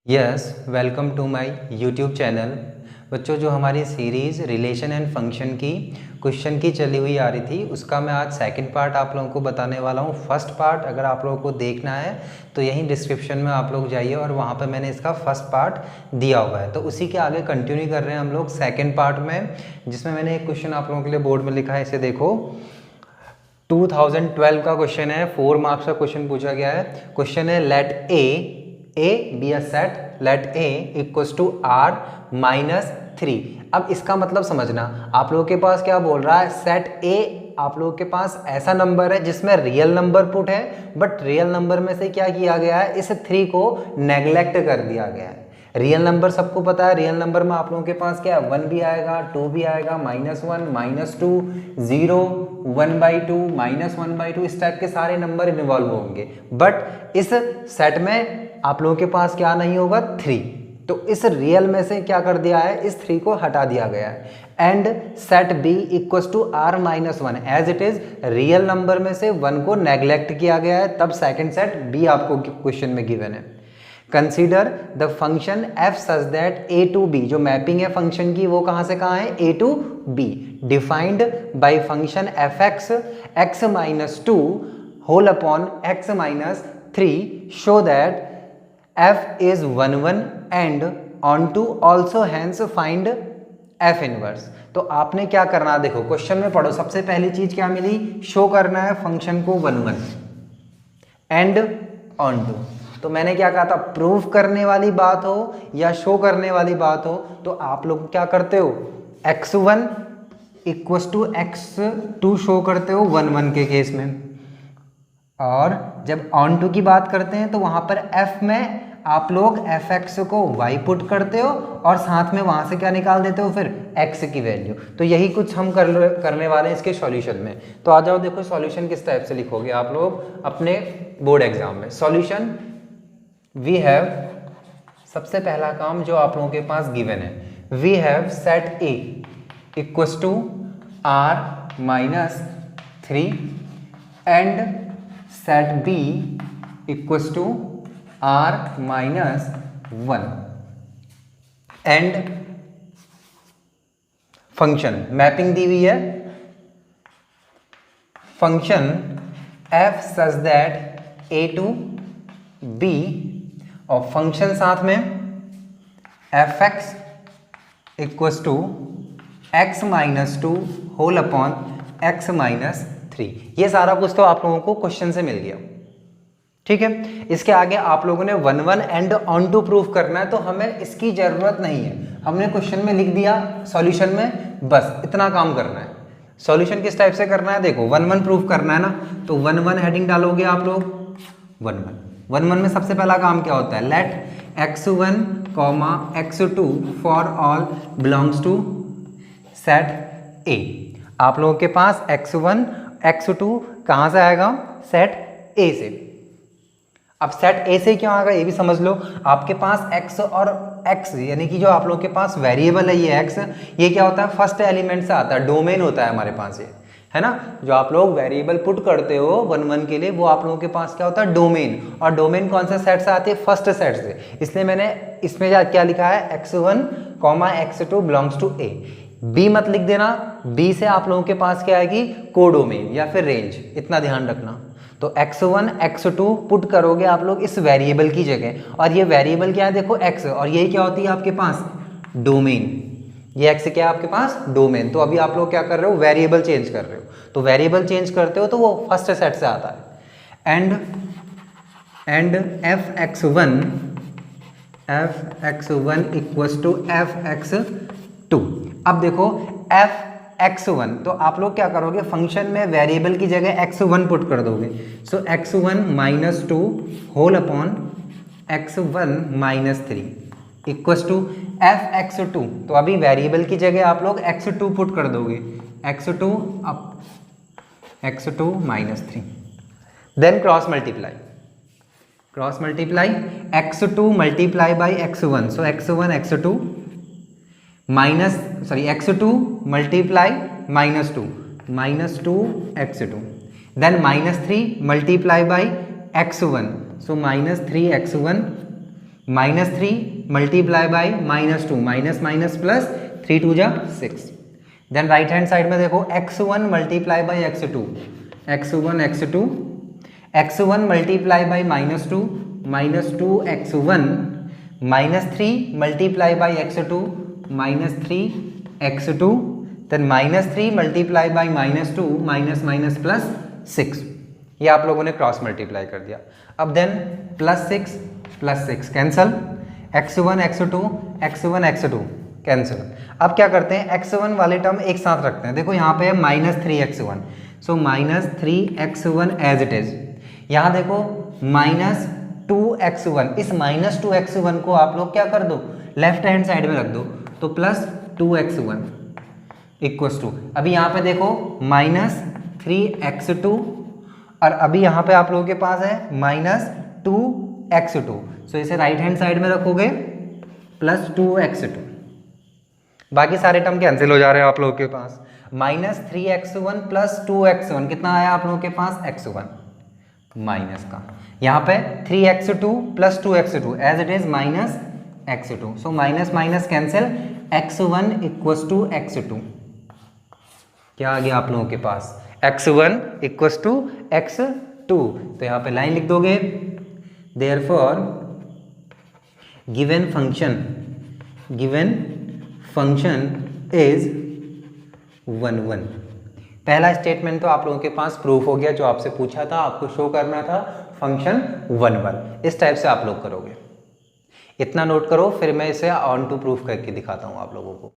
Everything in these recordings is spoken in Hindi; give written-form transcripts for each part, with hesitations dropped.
Yes, welcome to my YouTube channel. बच्चों, जो हमारी सीरीज़ रिलेशन एंड फंक्शन की क्वेश्चन की चली हुई आ रही थी, उसका मैं आज सेकंड पार्ट आप लोगों को बताने वाला हूँ। फर्स्ट पार्ट अगर आप लोगों को देखना है तो यहीं डिस्क्रिप्शन में आप लोग जाइए और वहाँ पर मैंने इसका फर्स्ट पार्ट दिया हुआ है। तो उसी के आगे कंटिन्यू कर रहे हैं हम लोग सेकेंड पार्ट में, जिसमें मैंने एक क्वेश्चन आप लोगों के लिए बोर्ड में लिखा है। इसे देखो, 2012 का क्वेश्चन है, 4 मार्क्स का क्वेश्चन पूछा गया है। क्वेश्चन है let A B a set, let A equals to R minus 3। अब इसका मतलब समझना, आप लोगों के पास क्या बोल रहा है, सेट ए आप लोगों के पास ऐसा नंबर है जिसमें रियल नंबर पुट है, बट रियल नंबर में से क्या किया गया है, इस 3 को नेग्लेक्ट कर दिया गया है। रियल नंबर सबको पता है, रियल नंबर में आप लोगों के पास क्या है, 1 भी आएगा, 2 भी आएगा, -1, -2, 0, 1/2, -1/2, इस टाइप के सारे नंबर इन्वॉल्व होंगे। बट इस सेट में आप लोगों के पास क्या नहीं होगा, 3। तो इस रियल में से क्या कर दिया है, इस 3 को हटा दिया गया है। And set B equals to r minus 1, as it is real number में से 1 को नेग्लेक्ट किया गया है, तब सेकंड सेट बी आपको क्वेश्चन में गिवन है। Consider the function f such that a to b, जो मैपिंग है फंक्शन की वो कहां से कहां है, a to b, defined by function fx x minus 2 whole upon x minus 3, show that f is 1 1 and onto also hence find f inverse. तो आपने क्या करना है, देखो क्वेश्चन में पढ़ो, सबसे पहली चीज क्या मिली, शो करना है फंक्शन को 1 1 एंड ऑन टू। तो मैंने क्या कहा था, प्रूफ करने वाली बात हो या शो करने वाली बात हो, तो आप लोग क्या करते हो, x1 equals to x2 show करते हो 1 1 के केस में, और जब ऑन टू की बात करते हैं तो वहां पर f में आप लोग fx को y पुट करते हो और साथ में वहां से क्या निकाल देते हो, फिर x की वैल्यू। तो यही कुछ हम करने वाले हैं इसके सॉल्यूशन में। तो आ जाओ, देखो सॉल्यूशन किस टाइप से लिखोगे आप लोग अपने बोर्ड एग्जाम में। सॉल्यूशन वी हैव, सबसे पहला काम जो आप लोगों के पास गिवन है, we have set a equals to r minus 3 and set b equals to r minus 1 and function mapping दी हुई है, function f such that a to b, और फंक्शन साथ में fx equals to x minus 2 whole upon x minus 3। ये सारा कुछ तो आप लोगों को क्वेश्चन से मिल गया, ठीक है। इसके आगे आप लोगों ने 1 1 एंड ऑन टू प्रूफ करना है, तो हमें इसकी जरूरत नहीं है, हमने क्वेश्चन में लिख दिया सॉल्यूशन में, बस इतना काम करना है। सॉल्यूशन किस टाइप से करना है, देखो 1 1 प्रूफ करना है ना, तो 1 1 हेडिंग डालोगे आप लोग, 1 1 में सबसे पहला काम क्या होता है, let x1 x2 for all belongs to set a। आप लोगों के पास x1 x2 कहां से आएगा, सेट a से। अब सेट a से क्यों आएगा ये भी समझ लो, आपके पास x और x यानी कि जो आप लोगों के पास वेरिएबल है ये x, ये क्या होता है, फर्स्ट एलिमेंट से आता है, डोमेन होता है हमारे पास, ये है ना। जो आप लोग वेरिएबल पुट करते हो 1 1 के लिए, वो आप लोगों के पास क्या होता है, डोमेन। और डोमेन कौन सा सेट से आती है, फर्स्ट सेट से। इसलिए मैंने इसमें क्या लिखा है, x1 x2 belongs to a। b मत लिख देना, b से आप लोगों के पास क्या आएगी, कोडोमेन या फिर रेंज, इतना ध्यान रखना। तो x1 x2 पुट करोगे आप लोग इस वेरिएबल की जगह, और ये वेरिएबल क्या है, देखो x, और यही क्या होती है आपके पास, डोमेन। ये x क्या है आपके पास, डोमेन। तो अभी आप लोग क्या कर रहे हो, वेरिएबल चेंज कर रहे हो, तो वेरिएबल चेंज करते हो तो वो फर्स्ट सेट से आता है। And fx1 equals to fx2। अब देखो fx1, तो आप लोग क्या करोगे, फंक्शन में वेरिएबल की जगह x1 पुट कर दोगे। So x1 minus 2 whole upon x1 minus 3 equals to fx2। तो अभी वेरिएबल की जगह आप लोग x2 पुट कर दोगे, x2 minus 3, then cross multiply x2 multiply by x1, so x1 x2 x2 multiply -2 x2, then -3 multiply by x1, so -3 x1 -3 multiply by -2, minus minus plus, 3 2 जा 6। देन राइट हैंड साइड में देखो x1 multiply by x2, x1 x2, x1 multiply by -2, -2 x1, -3 multiply by x2, -3 x2, then -3 multiply by -2, minus minus plus 6। ये आप लोगों ने क्रॉस मल्टीप्लाई कर दिया। अब then +6 cancel, x1 x2, x1 x2 cancel. अब क्या करते हैं, x1 वाले टर्म एक साथ रखते हैं। देखो यहाँ पे है -3x1, so -3x1 as it is. यहाँ देखो -2x1, इस -2x1 को आप लोग क्या कर दो, लेफ्ट हैंड साइड में रख दो, तो +2x1 इक्वल्स टू, अभी यहाँ पे देखो -3x2, और अभी यहाँ पे आप लोगों के पास है -2x2, सो इसे राइट हैंड साइड में रखोगे +2x2। बाकी सारे टर्म कैंसिल हो जा रहे हैं आप लोगों के पास। -3x1 + 2x1 कितना आया आप लोगों के पास, x1 माइनस का, यहाँ पे 3x2 + 2x2 as it is -x2, so minus minus cancel, x1 equals to x2। क्या आ गया आप लोगों के पास, x1 इक्वल्स टू x2। तो यहाँ पे लाइन लिख दोगे, देयरफॉर गिवन फंक्शन इज 1 1। पहला स्टेटमेंट तो आप लोगों के पास प्रूफ हो गया, जो आपसे पूछा था आपको शो करना था फंक्शन 1 1। इस टाइप से आप लोग करोगे, इतना नोट करो, फिर मैं इसे ऑन टू प्रूफ करके दिखाता हूं आप लोगों को।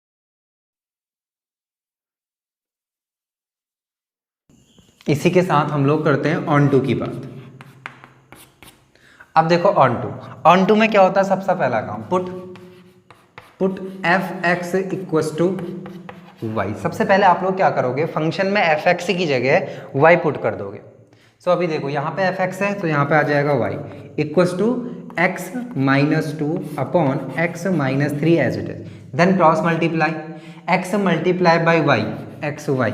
इसी के साथ हम लोग करते हैं ऑन टू की बात। अब देखो ऑन टू में क्या होता है, सबसे पहला काम put f(x) equals to y। सबसे पहले आप लोग क्या करोगे, फंक्शन में f(x) की जगह y पुट कर दोगे। सो अभी देखो यहाँ पे f(x) है, तो यहाँ पे आ जाएगा y equals to x - 2 upon x - 3 as it is. Then cross multiply, x multiply by y xy,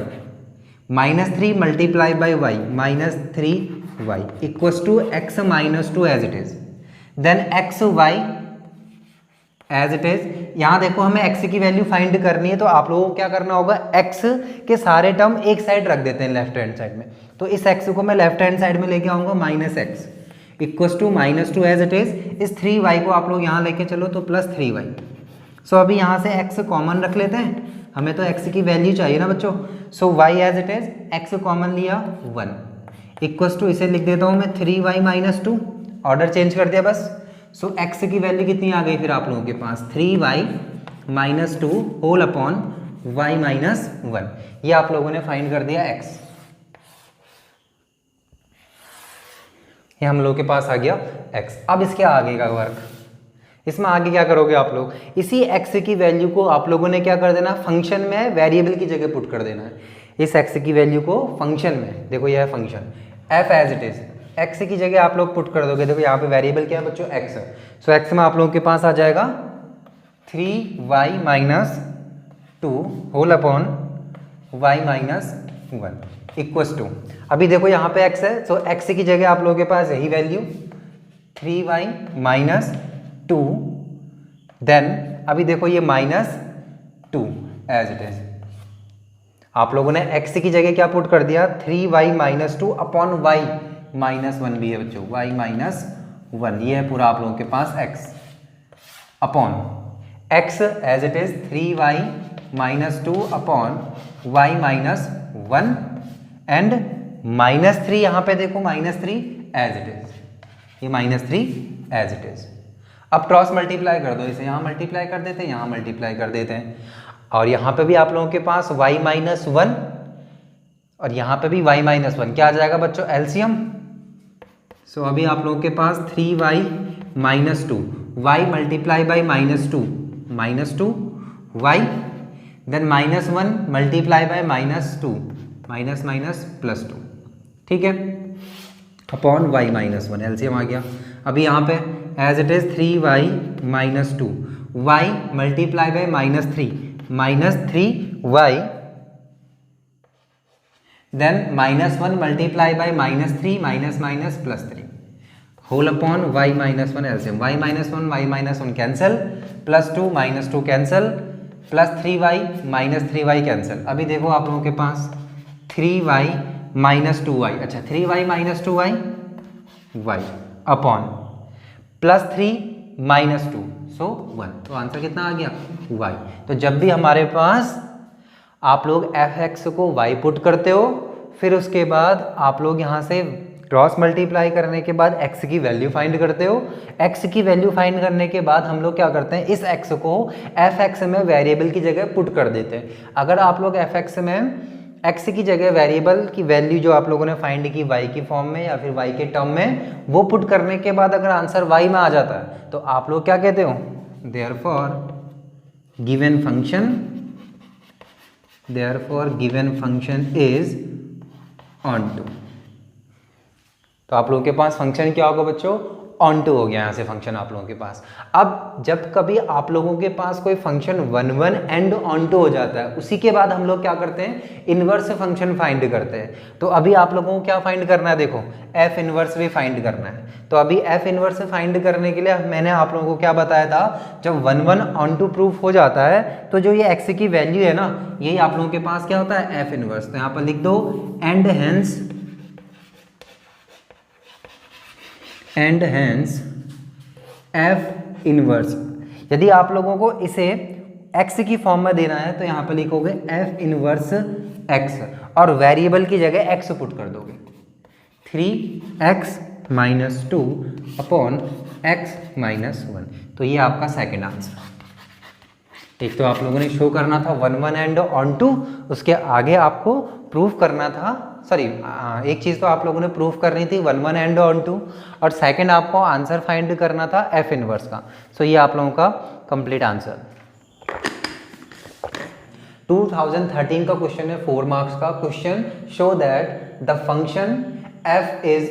-3 multiply by y -3y equals to x - 2 as it is. Then xy as it is. यहाँ देखो हमें x की वैल्यू फाइंड करनी है, तो आप लोगों को क्या करना होगा, x के सारे टर्म एक साइड रख देते हैं लेफ्ट हैंड साइड में। तो इस x को मैं लेफ्ट हैंड साइड में लेके आऊंगा, -x equals to -2 as it is. इस 3y को आप लोग यहाँ लेके चलो तो +3y। सो अभी यहाँ से x कॉमन रख लेते हैं, हमें तो x की वैल्यू चाहिए ना बच्चों। So y as it is, x common लिया 1 इक्वल्स टू, इसे लिख देता हूँ मैं 3y - 2, ऑर्डर चेंज कर दिया बस। सो x की वैल्यू कितनी आ गई फिर आप लोगों के पास, 3y - 2 होल अपॉन y - 1। ये आप लोगों ने फाइंड कर दिया x। ये हम लोगों के पास आ गया x। अब इसके आगे का वर्क, इसमें आगे क्या करोगे आप लोग, इसी x की वैल्यू को आप लोगों ने क्या कर देना, फंक्शन में वेरिएबल की जगह पुट कर देना है। इस x की वैल्यू को फंक्शन में, देखो यह है function f as it is, x की जगह आप लोग पुट कर दोगे। देखो यहाँ पे वेरिएबल क्या है बच्चों, x है। सो x में आप लोगों के पास आ जाएगा 3y - 2 whole upon y - 1 equals to, अभी देखो यहाँ पे x है, सो x की जगह आप लोगों के पास यही वैल्यू 3y - 2, देन अभी देखो ये -2 एज इट इज। आप लोगों ने x की जगह क्या पुट कर दिया, 3y - 2 अपॉन y -1 भी है बच्चों, y - 1, ये है पूरा आप लोगों के पास x upon x as it is 3y - 2 upon y - 1 and -3, यहाँ पे देखो -3 एज इट इज, ये -3 एज इट इज। अब क्रॉस मल्टीप्लाई कर दो, इसे यहाँ मल्टीप्लाई कर देते हैं, यहाँ मल्टीप्लाई कर देते हैं, और यहाँ पे भी आप लोगों के पास y - 1 और यहाँ पे भी y - 1, क्या आ जाएगा बच्चों, एलसीएम। सो अभी आप लोगों के पास 3y - 2, y multiply by -2 y, then -1 multiply by -2 -2, ठीक है, अपॉन y - 1, एलसीएम आ गया। अभी यहाँ पे as it is 3y - 2, y multiply by -3y, then -1 multiply by -3 -3, whole upon y minus one LCM, y minus one cancel, +2 -2 cancel, +3y -3y cancel. अभी देखो आप लोगों के पास 3y -2y, अच्छा 3y -2y y अपॉन +3 -2 सो 1, तो आंसर कितना आ गया y। तो जब भी हमारे पास आप लोग fx को y पुट करते हो, फिर उसके बाद आप लोग यहाँ से क्रॉस मल्टीप्लाई करने के बाद x की वैल्यू फाइंड करते हो। x की वैल्यू फाइंड करने के बाद हम लोग क्या करते हैं, इस x को fx में वेरिएबल की जगह पुट कर देते हैं। अगर आप लोग fx में x की जगह वेरिएबल की वैल्यू जो आप लोगों ने फाइंड की y की फॉर्म में या फिर y के टर्म में, वो पुट करने के बाद अगर आंसर y में आ जाता है तो आप लोग क्या कहते हो, therefore given function is onto। तो आप लोगों के पास फंक्शन क्या होगा बच्चों, ऑन टू हो गया यहाँ से फंक्शन आप लोगों के पास। अब जब कभी आप लोगों के पास कोई फंक्शन 1 1 एंड ऑन टू हो जाता है, उसी के बाद हम लोग क्या करते हैं, इनवर्स फंक्शन फाइंड करते हैं। तो अभी आप लोगों को क्या फाइंड करना है, देखो एफ इनवर्स भी फाइंड करना है। तो अभी एफ इनवर्स फाइंड करने के लिए मैंने आप लोगों को क्या बताया था, जब 1 1 ऑन टू प्रूफ हो जाता है तो जो ये एक्स की वैल्यू है ना, यही आप लोगों के पास क्या होता है, एफ इनवर्स। तो यहाँ पर लिख दो एंड हेंस एफ इनवर्स। यदि आप लोगों को इसे x की फॉर्म में देना है तो यहाँ पे लिखोगे एफ इनवर्स x और वेरिएबल की जगह x पुट कर दोगे, 3x - 2 अपॉन x - 1। तो ये आपका सेकंड आंसर। एक तो आप लोगों ने शो करना था 1 1 एंड ऑन टू, उसके आगे आपको प्रूफ करना था, सॉरी एक चीज़ तो आप लोगों ने प्रूफ करनी थी 1 1 एंड ऑन टू, और सेकंड आपको आंसर फाइंड करना था एफ इनवर्स का। सो ये आप लोगों का कंप्लीट आंसर। 2013 का क्वेश्चन है, 4 मार्क्स का question. Show that the function f is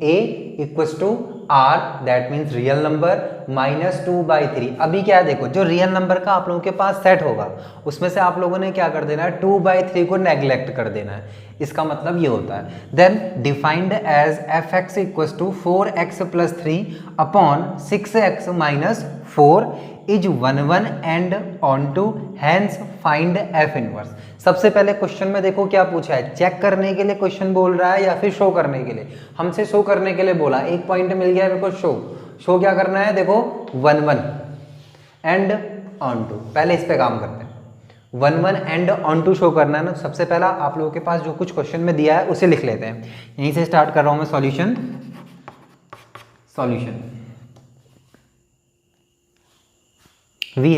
a equals to r, that means real number, -2/3। अभी क्या है देखो, जो रियल नंबर का आप लोगों के पास सेट होगा उसमें से आप लोगों ने क्या कर देना है, 2/3 को नेग्लेक्ट कर देना है। इसका मतलब ये होता है, then defined as fx equals to 4x + 3 upon 6x - 4 is 1 1 and onto, hence find f inverse. सबसे पहले क्वेश्चन में देखो क्या पूछा है, चेक करने के लिए क्वेश्चन बोल रहा है या फिर शो करने के लिए। हमसे शो करने के लिए बोला, एक पॉइंट मिल गया मेरे को शो क्या करना है, देखो 1 1 एंड ऑन टू। पहले इस पे काम करते हैं, 1 1 एंड ऑन टू शो करना है ना। सबसे पहला आप लोगों के पास जो कुछ क्वेश्चन में दिया है उसे लिख लेते हैं। यहीं से स्टार्ट कर रहा हूं मैं solution. we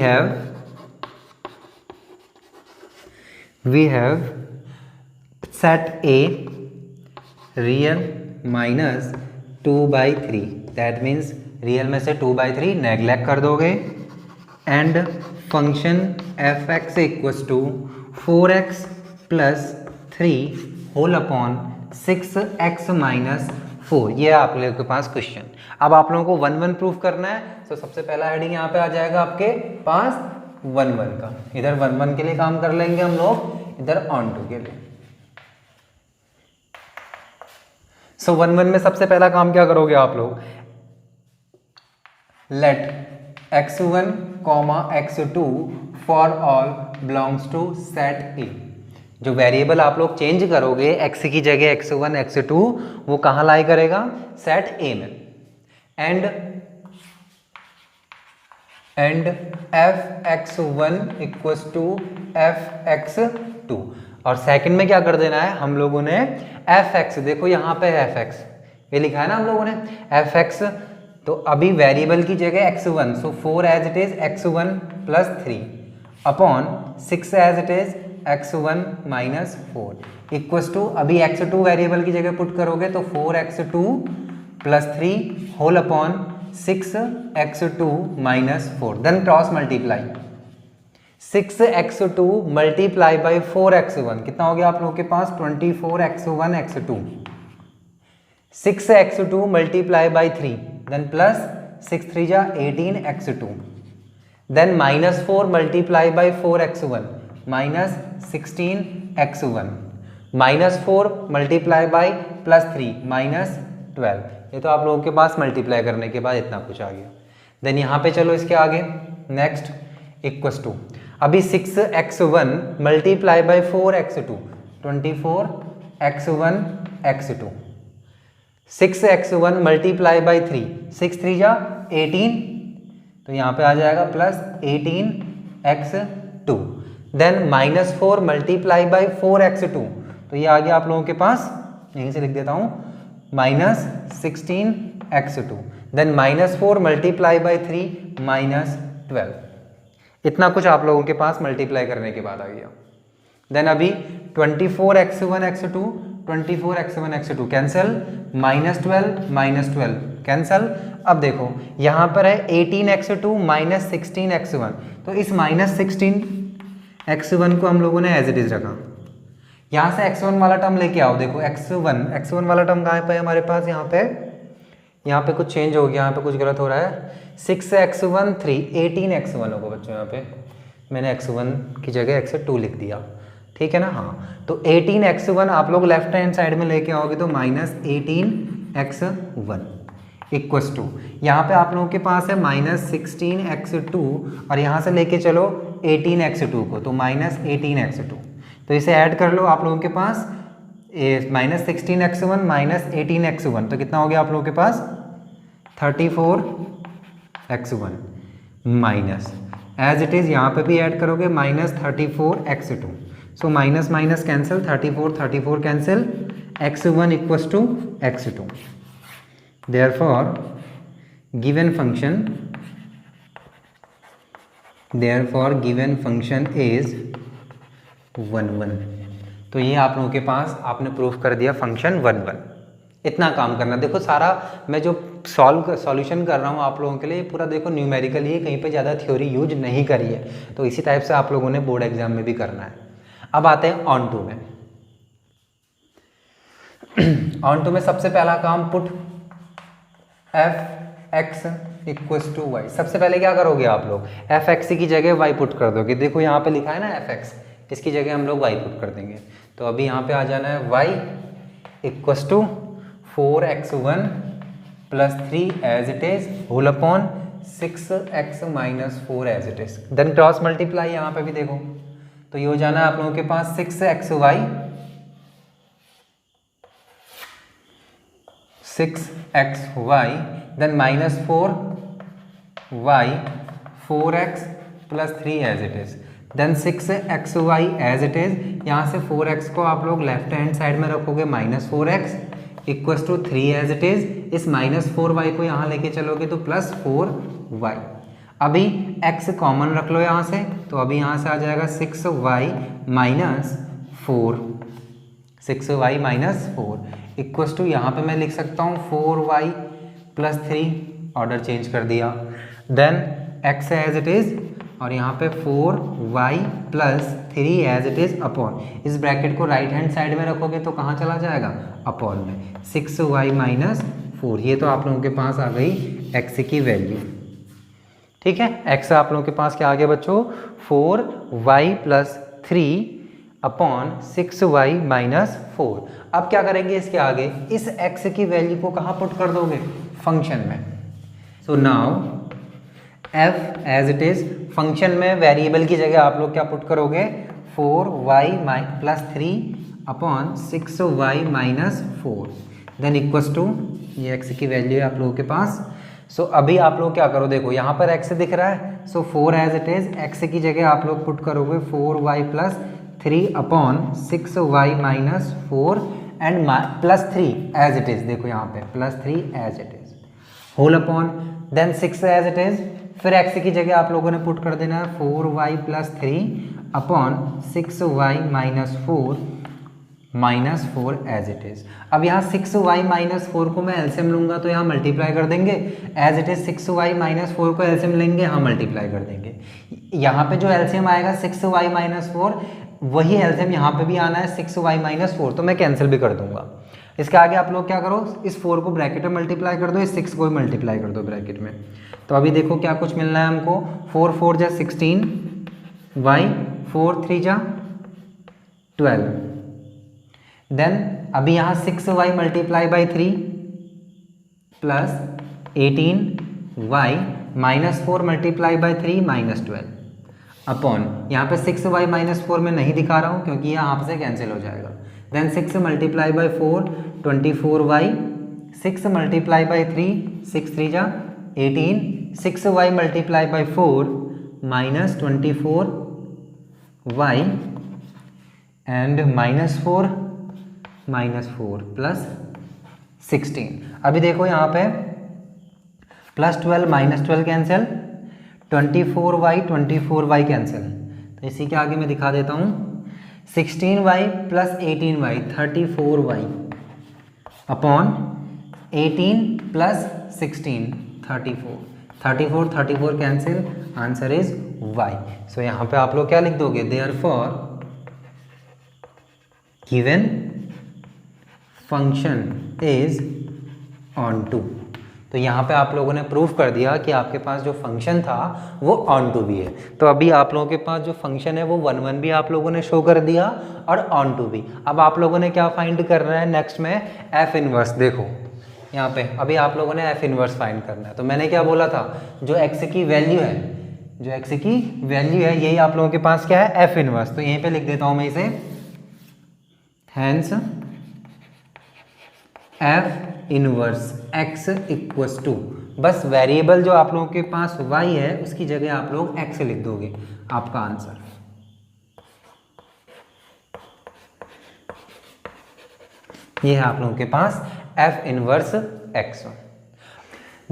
have set a real -2/3, that means real में से 2/3 नेग्लेक्ट कर दोगे, and function fx equals to 4x + 3 whole upon 6x - 4। ये है आप लोगों के पास क्वेश्चन। अब आप लोगों को 1 1 प्रूफ करना है, तो सबसे पहला हेडिंग यहाँ पे आ जाएगा आपके पास 1 1 का। इधर 1 1 के लिए काम कर लेंगे हम लोग, इधर ऑन टू के लिए। सो 1 1 में सबसे पहला काम क्या करोगे आप लोग, let x1, x2 for all belongs to set A. जो वेरिएबल आप लोग चेंज करोगे x की जगह x1 x2, वो कहाँ लाई करेगा, सेट ए में। And fx1 equals to fx2, और सेकंड में क्या कर देना है हम लोगों ने, fx, देखो यहाँ पे fx ये लिखा है ना हम लोगों ने fx, तो अभी वेरिएबल की जगह x1, so 4 as it is x1 + 3 upon 6 as it is x1 - 4 equals to, अभी x2 वेरिएबल की जगह पुट करोगे तो 4x2 + 3 whole upon 6x2 - 4, then cross multiply 6x2 multiply by 4x1, कितना हो गया आप लोगों के पास 24x1 x2, 6x2 multiply by 3, then plus 6 3 जा 18x2, then -4 multiply by 4x1 -16x1, -4 multiply by +3 -12, ये तो आप लोगों के पास मल्टीप्लाई करने के बाद इतना कुछ आ गया। देन यहाँ पे चलो इसके आगे नेक्स्ट इक्वस टू, अभी 6x1 multiply by 4x2, 24x1 x2, 6x1 multiply by 3, 6 3 जा 18, तो यहाँ पे आ जाएगा plus 18x2, then -4 multiply by 4x2, तो ये आ गया आप लोगों के पास, यहीं से लिख देता हूँ -16x2, देन -4 मल्टीप्लाई बाई 3 -12, इतना कुछ आप लोगों के पास मल्टीप्लाई करने के बाद आ गया। देन अभी 24x1 x2, 24x1 x2 cancel, -12 cancel. अब देखो यहाँ पर है 18x2 -16x1, तो इस -16x1 को हम लोगों ने एज इट इज रखा। यहाँ से x1 वाला टर्म लेके आओ, देखो x1 वाला टर्म कहाँ पे है हमारे पास, यहाँ पे कुछ चेंज हो गया, यहाँ पे कुछ गलत हो रहा है। 6x1 3, 18x1 होगा बच्चों, यहाँ पे मैंने x1 की जगह x2 लिख दिया, ठीक है ना। हाँ, तो 18x1 आप लोग लेफ्ट हैंड साइड में लेके आओगे तो -18x1 इक्वस टू, यहाँ पे आप लोगों के पास है -16x2 और यहाँ से लेके चलो 18x2 को, तो -18x2, तो इसे ऐड कर लो आप लोगों के पास -16x1 -18x1, तो कितना हो गया आप लोगों के पास 34x1 minus as it is यहाँ पे भी ऐड करोगे -34x2, so minus minus cancel, 34 cancel, x1 equals to x2, therefore given function is 1 1, तो ये आप लोगों के पास आपने प्रूफ कर दिया फंक्शन 1 1। इतना काम करना, देखो सारा मैं जो सॉल्यूशन कर रहा हूँ आप लोगों के लिए पूरा देखो न्यूमेरिकल ही, कहीं पे ज़्यादा थ्योरी यूज नहीं करी है, तो इसी टाइप से आप लोगों ने बोर्ड एग्जाम में भी करना है। अब आते हैं ऑन टू में। ऑन टू में सबसे पहला काम put f(x) equals to Y, सबसे पहले क्या करोगे आप लोग f(x) की जगह y पुट कर दोगे। देखो यहाँ पे लिखा है ना f(x), इसकी जगह हम लोग y पुट कर देंगे, तो अभी यहाँ पे आ जाना है y equals to 4x1 plus 3 as it is whole upon 6x minus 4 as it is, then cross multiply यहाँ पे भी देखो, तो ये हो जाना है आप लोगों के पास 6xy then -4y 4x plus 3 as it is, then 6xy as it is, यहाँ से 4x को आप लोग लेफ्ट हैंड साइड में रखोगे -4x equals to 3 as it is, इस -4y को यहाँ लेके चलोगे तो प्लस 4y, अभी x कॉमन रख लो यहाँ से, तो अभी यहाँ से आ जाएगा 6y माइनस 4 इक्वस टू, यहाँ पे मैं लिख सकता हूँ 4y प्लस 3, ऑर्डर चेंज कर दिया, then x as it is और यहाँ पे 4y plus 3 as it is upon, इस ब्रैकेट को राइट हैंड साइड में रखोगे तो कहाँ चला जाएगा अपॉन में 6y माइनस 4, ये तो आप लोगों के पास आ गई x की वैल्यू, ठीक है। x आप लोगों के पास क्या आ गया बच्चों 4y plus 3 upon 6y minus 4। अब क्या करेंगे इसके आगे, इस x की वैल्यू को कहाँ पुट कर दोगे फंक्शन में, so now f as it is, function में वेरिएबल की जगह आप लोग क्या पुट करोगे 4y plus 3 upon 6y minus 4, then equals to, ये x की वैल्यू है आप लोगों के पास। सो अभी आप लोग क्या करो, देखो यहाँ पर x दिख रहा है, so 4 as it is, x की जगह आप लोग पुट करोगे 4y plus 3 upon 6y minus 4 and plus 3 as it is, देखो यहाँ पे plus 3 as it is whole upon, then 6 as it is, फिर x की जगह आप लोगों ने पुट कर देना है 4y plus 3 upon 6y minus 4 as it is. अब यहाँ 6y माइनस 4 को मैं एलसीएम लूंगा तो यहाँ मल्टीप्लाई कर देंगे, as it is 6y minus 4 को एलसीएम लेंगे, यहाँ मल्टीप्लाई कर देंगे। यहाँ पे जो एलसीएम आएगा 6y माइनस 4, वही एलसीएम यहाँ पे भी आना है 6y माइनस 4, तो मैं कैंसिल भी कर दूंगा। इसके आगे आप लोग क्या करो, इस 4 को ब्रैकेट में मल्टीप्लाई कर दो, इस 6 को भी मल्टीप्लाई कर दो ब्रैकेट में, तो अभी देखो क्या कुछ मिलना है हमको, 4 4 जा 16, y 4 3 जा 12, देन अभी यहाँ 6y multiply by 3, plus 18y minus 4 multiply by 3 minus 12 upon, यहाँ पे 6y माइनस 4 में नहीं दिखा रहा हूँ क्योंकि यहाँ आपसे कैंसिल हो जाएगा। Then 6 multiply by 4 24y, 6 multiply by 3 6 3 जा 18, 6y multiply by 4 minus 24y and minus 4 plus 16। अभी देखो यहाँ पे plus 12 minus 12 cancel, 24y cancel, तो इसी के आगे मैं दिखा देता हूँ 16y plus 18y 34y upon 18 plus 16 34 cancel, answer is y। So यहाँ पे आप लोग क्या लिख दोगे, therefore given function is onto. तो यहाँ पे आप लोगों ने प्रूफ कर दिया कि आपके पास जो फंक्शन था वो ऑन टू भी है। तो अभी आप लोगों के पास जो फंक्शन है वो 1 1 भी आप लोगों ने शो कर दिया और ऑन टू भी। अब आप लोगों ने क्या फाइंड करना है नेक्स्ट में, एफ इनवर्स। देखो यहाँ पे अभी आप लोगों ने एफ इनवर्स फाइंड करना है। तो मैंने क्या बोला था, जो एक्स की वैल्यू है यही आप लोगों के पास क्या है, एफ इनवर्स। तो यहीं पे लिख देता हूँ मैं इसे, hence f inverse x equals to, बस वेरिएबल जो आप लोगों के पास y है उसकी जगह आप लोग x लिख दोगे, आपका आंसर। ये है आप लोगों के पास f इनवर्स x।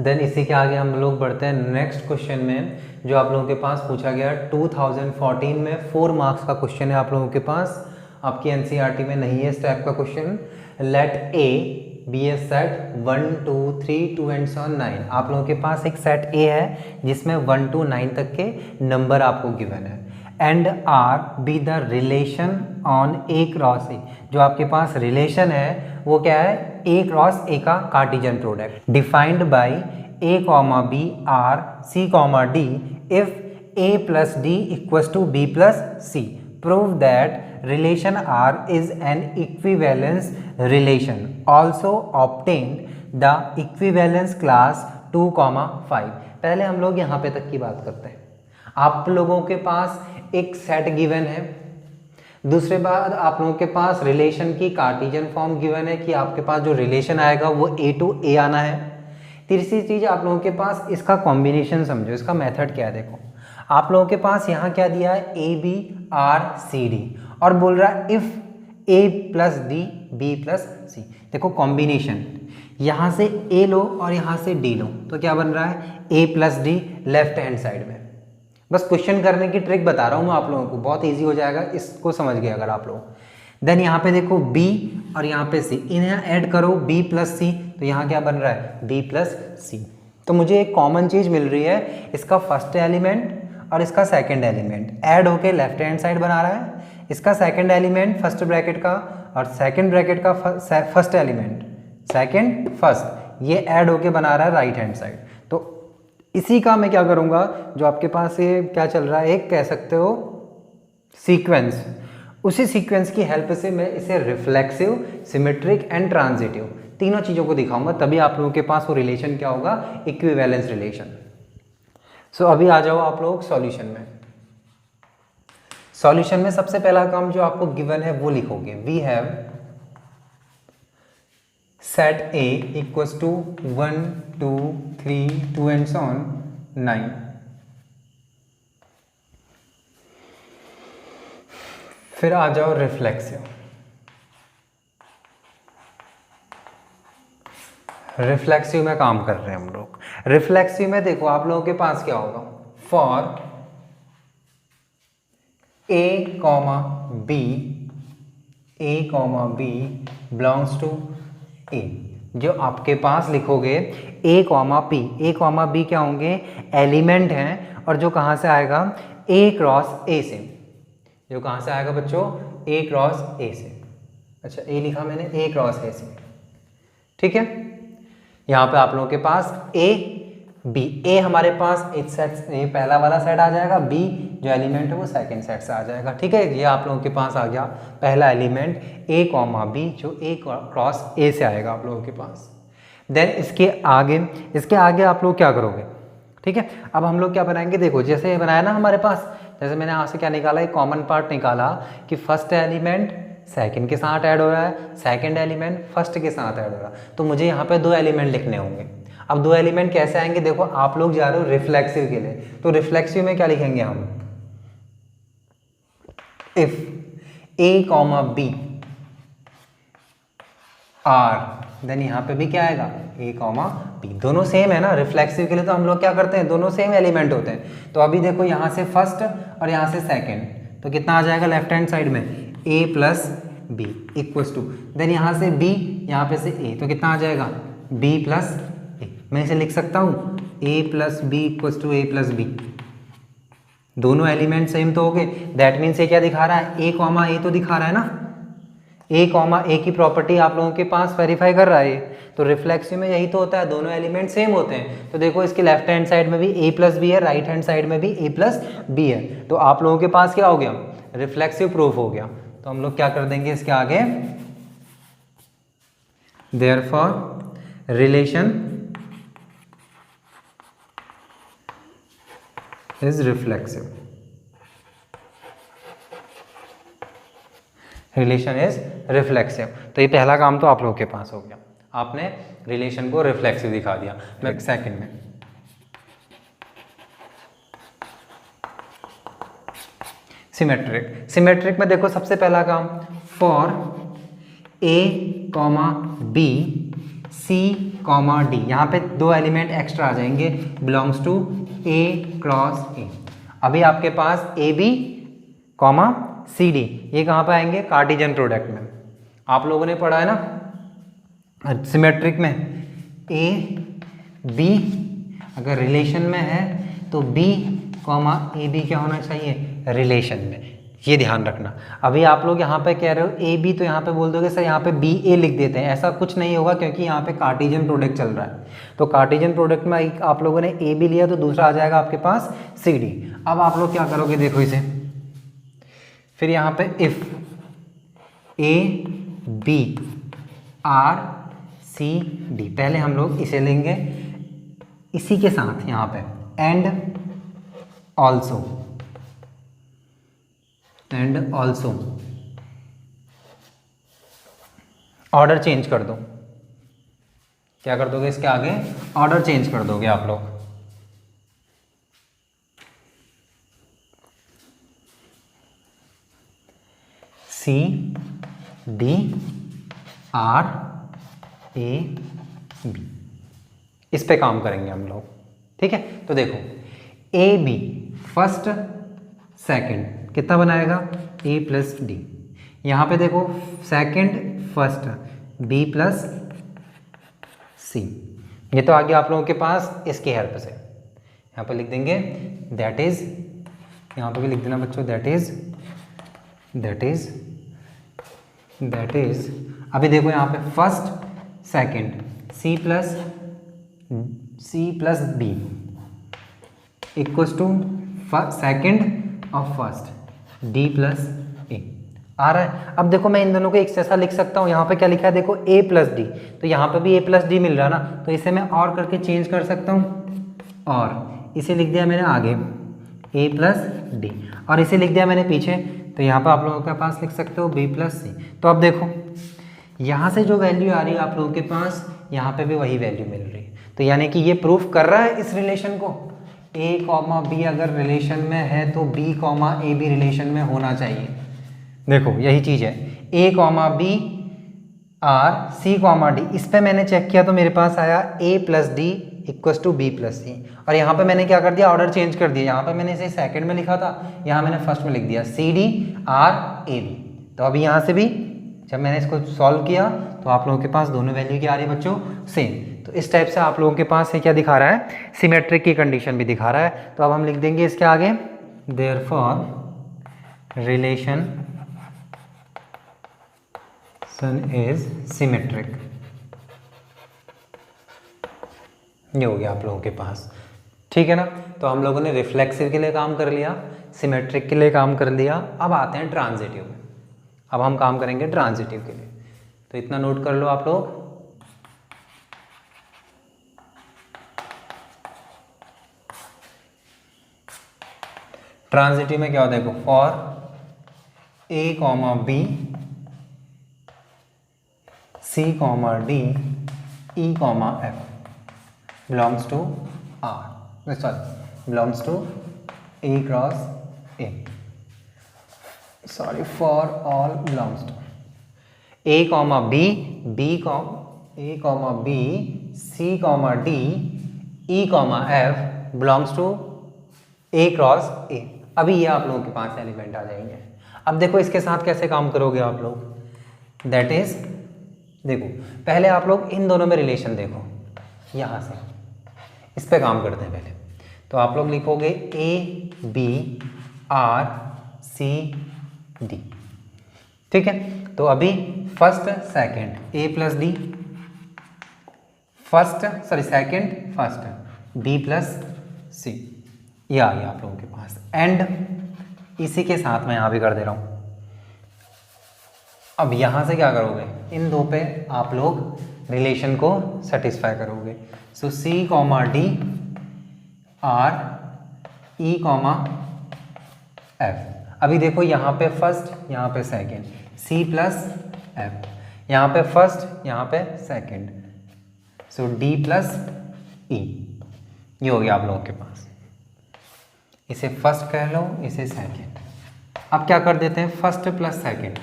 देन इसी के आगे हम लोग बढ़ते हैं नेक्स्ट क्वेश्चन में, जो आप लोगों के पास पूछा गया 2014 में 4 मार्क्स का क्वेश्चन है आप लोगों के पास, आपकी एनसीईआरटी में नहीं है इस टाइप का question. Let A be a set 1 2 3 2 and so 9। आप लोगों के पास एक सेट ए है जिसमें 1 to 9 तक के नंबर आपको गिवन है, and R be the relation on A cross ए। जो आपके पास रिलेशन है वो क्या है, ए क्रॉस ए का Cartesian product, defined by a comma b are c comma d if a plus d equals to b plus c. Prove that relation R is an equivalence relation. Also obtained the equivalence class 2,5। पहले हम लोग यहाँ पे तक की बात करते हैं। आप लोगों के पास एक सेट गिवन है, दूसरे बात आप लोगों के पास रिलेशन की कार्टेशियन फॉर्म गिवन है कि आपके पास जो रिलेशन आएगा वो ए टू ए आना है। तीसरी चीज आप लोगों के पास इसका कॉम्बिनेशन समझो, इसका मेथड क्या है। देखो आप लोगों के पास यहाँ क्या दिया है, a b are c d, और बोल रहा है if a plus d b plus c. देखो कॉम्बिनेशन, यहाँ से ए लो और यहाँ से डी लो तो क्या बन रहा है, a plus d left hand side में। बस क्वेश्चन करने की ट्रिक बता रहा हूँ मैं आप लोगों को, बहुत इजी हो जाएगा इसको समझ गए अगर आप लोग। देन यहाँ पे देखो b और यहाँ पे c, इन्हें ऐड करो b प्लस सी, तो यहाँ क्या बन रहा है b प्लस सी। तो मुझे एक कॉमन चीज मिल रही है, इसका फर्स्ट एलिमेंट और इसका सेकंड एलिमेंट ऐड होके लेफ्ट हैंड साइड बना रहा है, इसका सेकंड एलिमेंट फर्स्ट ब्रैकेट का और सेकंड ब्रैकेट का फर्स्ट एलिमेंट सेकंड फर्स्ट, ये ऐड होके बना रहा है राइट हैंड साइड। तो इसी का मैं क्या करूँगा, जो आपके पास ये क्या चल रहा है, एक कह सकते हो सीक्वेंस, उसी सीक्वेंस की हेल्प से मैं इसे रिफ्लेक्सिव, सिमेट्रिक एंड ट्रांजिटिव तीनों चीज़ों को दिखाऊंगा, तभी आप लोगों के पास वो रिलेशन क्या होगा, इक्विवेलेंस रिलेशन। सो अभी आ जाओ आप लोग सॉल्यूशन में। सॉल्यूशन में सबसे पहला काम जो आपको गिवन है वो लिखोगे, we have set A equals to 1 2 3 2 and so on 9। फिर आ जाओ रिफ्लेक्सिव। रिफ्लेक्सिव में काम कर रहे हैं हम लोग। रिफ्लेक्सिव में देखो आप लोगों के पास क्या होगा, for a comma b belongs to a. जो आपके पास लिखोगे ए कॉमा बी क्या होंगे, एलिमेंट हैं, और जो कहाँ से आएगा, ए क्रॉस ए से। जो कहाँ से आएगा बच्चों, ए क्रॉस ए से। अच्छा ए लिखा मैंने, ए क्रॉस ए से, ठीक है। यहाँ पे आप लोगों के पास ए बी, ए हमारे पास एक सेट, ये पहला वाला सेट आ जाएगा, बी जो एलिमेंट है वो सेकंड सेट से आ जाएगा, ठीक है। ये आप लोगों के पास आ गया पहला एलिमेंट ए कॉमा बी, जो ए क्रॉस ए से आएगा आप लोगों के पास। देन इसके आगे आप लोग क्या करोगे, ठीक है। अब हम लोग क्या बनाएंगे, देखो जैसे बनाया ना हमारे पास, जैसे मैंने यहाँ से क्या निकाला, एक कॉमन पार्ट निकाला कि फर्स्ट एलिमेंट सेकंड के साथ ऐड हो रहा है, सेकंड एलिमेंट फर्स्ट के साथ ऐड हो रहा है, तो मुझे यहाँ पे 2 एलिमेंट लिखने होंगे। अब 2 एलिमेंट कैसे आएंगे, देखो आप लोग जा रहे हो रिफ्लेक्सिव के लिए, तो रिफ्लेक्सिव में क्या लिखेंगे हम, if a comma b R, then यहाँ पे भी क्या आएगा, ए कॉमा बी, दोनों सेम है ना। रिफ्लेक्सिव के लिए तो हम लोग क्या करते हैं, दोनों सेम एलिमेंट होते हैं। तो अभी देखो यहाँ से फर्स्ट और यहाँ से सेकंड, तो कितना आ जाएगा लेफ्ट हैंड साइड में, a plus b equals to, then यहाँ से बी, यहाँ पे से ए, तो कितना आ जाएगा, बी प्लस ए। मैं इसे लिख सकता हूँ a plus b equals to a plus b, दोनों एलिमेंट सेम तो हो गए। दैट मीन्स ये क्या दिखा रहा है, ए कॉमा ए तो दिखा रहा है ना, ए कॉमा ए की प्रॉपर्टी आप लोगों के पास वेरीफाई कर रहा है। तो रिफ्लेक्सिव में यही तो होता है, दोनों एलिमेंट सेम होते हैं। तो देखो इसके लेफ्ट हैंड साइड में भी ए प्लस बी है, राइट हैंड साइड में भी ए प्लस बी है, तो आप लोगों के पास क्या हो गया, रिफ्लेक्सिव प्रूफ हो गया। तो हम लोग क्या कर देंगे इसके आगे, therefore relation is reflexive, relation is reflexive. तो ये पहला काम तो आप लोगों के पास हो गया, आपने रिलेशन को रिफ्लेक्सिव दिखा दिया। मैं सेकंड में सिमेट्रिक में देखो सबसे पहला काम, for a comma b c comma d, यहाँ पे 2 एलिमेंट एक्स्ट्रा आ जाएंगे, बिलोंग्स टू ए क्रॉस ए। अभी आपके पास a b comma c d, ये कहाँ पे आएंगे, कार्टेशियन प्रोडक्ट में। आप लोगों ने पढ़ा है ना सिमेट्रिक में, ए बी अगर रिलेशन में है तो बी कॉमा ए बी क्या होना चाहिए, रिलेशन में, ये ध्यान रखना। अभी आप लोग यहाँ पे कह रहे हो ए बी, तो यहाँ पे बोल दोगे सर यहाँ पे बी ए लिख देते हैं, ऐसा कुछ नहीं होगा क्योंकि यहाँ पे कार्टेशियन प्रोडक्ट चल रहा है। तो कार्टेशियन प्रोडक्ट में आप लोगों ने ए बी लिया तो दूसरा आ जाएगा आपके पास सी डी। अब आप लोग क्या करोगे, देखो इसे, फिर यहाँ पे if a b are c d, पहले हम लोग इसे लेंगे इसी के साथ यहाँ पे, एंड ऑल्सो ऑर्डर चेंज कर दो। क्या कर दोगे इसके आगे, ऑर्डर चेंज कर दोगे आप लोग। C d R a b, इस पे काम करेंगे हम लोग, ठीक है। तो देखो ए बी फर्स्ट सेकंड कितना बनाएगा, ए प्लस डी, यहाँ पे देखो second first b plus c, ये तो आ गया आप लोगों के पास इसकी हेल्प से। यहाँ पे लिख देंगे दैट इज, यहाँ पे भी लिख देना बच्चों, दैट इज अभी देखो यहाँ पे first second c plus b equals to second of first d plus a आ रहा है। अब देखो मैं इन दोनों को एक जैसा लिख सकता हूँ, यहाँ पे क्या लिखा है देखो ए प्लस डी, तो यहाँ पे भी ए प्लस डी मिल रहा है ना, तो इसे मैं और करके चेंज कर सकता हूँ, और इसे लिख दिया मैंने आगे ए प्लस डी, और इसे लिख दिया मैंने पीछे, तो यहाँ पे आप लोगों के पास लिख सकते हो बी प्लस सी। तो अब देखो यहाँ से जो वैल्यू आ रही है आप लोगों के पास, यहाँ पे भी वही वैल्यू मिल रही है, तो यानी कि ये प्रूफ कर रहा है इस रिलेशन को, ए कॉमा बी अगर रिलेशन में है तो बी कॉमा ए भी रिलेशन में होना चाहिए। देखो यही चीज़ है, a comma b are c comma d, इस पे मैंने चेक किया तो मेरे पास आया a plus d equals to b plus c, और यहाँ पे मैंने क्या कर दिया, ऑर्डर चेंज कर दिया। यहाँ पे मैंने इसे सेकंड में लिखा था, यहाँ मैंने फर्स्ट में लिख दिया c d R a b. तो अभी यहाँ से भी जब मैंने इसको सॉल्व किया तो आप लोगों के पास दोनों वैल्यू क्या आ रही है बच्चों, सेम। तो इस टाइप से आप लोगों के पास ये क्या दिखा रहा है, सिमेट्रिक की कंडीशन भी दिखा रहा है। तो अब हम लिख देंगे इसके आगे, देयरफॉर रिलेशन इज सिमेट्रिक, ये हो गया आप लोगों के पास, ठीक है ना। तो हम लोगों ने रिफ्लेक्सिव के लिए काम कर लिया, सिमेट्रिक के लिए काम कर लिया, अब आते हैं ट्रांजिटिव में। अब हम काम करेंगे ट्रांजिटिव के लिए, तो इतना नोट कर लो आप लोग, ट्रांजिटिव में क्या होता है देखो, for a comma b c comma d e comma f belongs to R, sorry belongs to A cross A, sorry for all belongs to a comma b b comma a comma b c comma d e comma f belongs to A cross ए। अभी ये आप लोगों के पास एलिमेंट आ जाएंगे। अब देखो इसके साथ कैसे काम करोगे आप लोग, दैट इज देखो पहले आप लोग इन दोनों में रिलेशन देखो, यहाँ से इस पे काम करते हैं पहले। तो आप लोग लिखोगे a b are c d, ठीक है। तो अभी first second a plus d, first sorry second first b plus c, ये आ गया आप लोगों के पास। एंड इसी के साथ मैं यहाँ भी कर दे रहा हूँ। अब यहाँ से क्या करोगे, इन दो पे आप लोग रिलेशन को सेटिस्फाई करोगे। So c comma d r e comma f. अभी देखो यहाँ पे फर्स्ट यहाँ पे सेकंड, सी प्लस एफ, यहाँ पे फर्स्ट यहाँ पे सेकंड, सो डी प्लस ई, ये हो गया आप लोगों के पास। इसे फर्स्ट कह लो, इसे सेकंड। अब क्या कर देते हैं, फर्स्ट प्लस सेकंड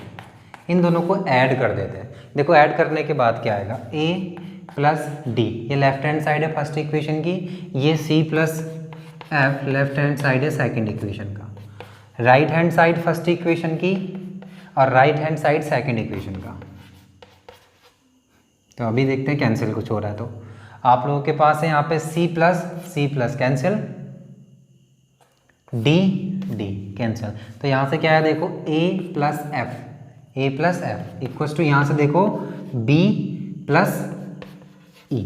इन दोनों को ऐड कर देते हैं। देखो ऐड करने के बाद क्या आएगा, ए प्लस डी, ये लेफ्ट हैंड साइड है फर्स्ट इक्वेशन की, ये c plus f left hand side है सेकंड इक्वेशन का, right hand side first equation की और right hand side second equation का। तो अभी देखते हैं कैंसिल कुछ हो रहा है। तो आप लोगों के पास है यहाँ पे c plus cancel, d d cancel. तो यहाँ से क्या है देखो, a plus f equals to यहाँ से देखो बी प्लस ई,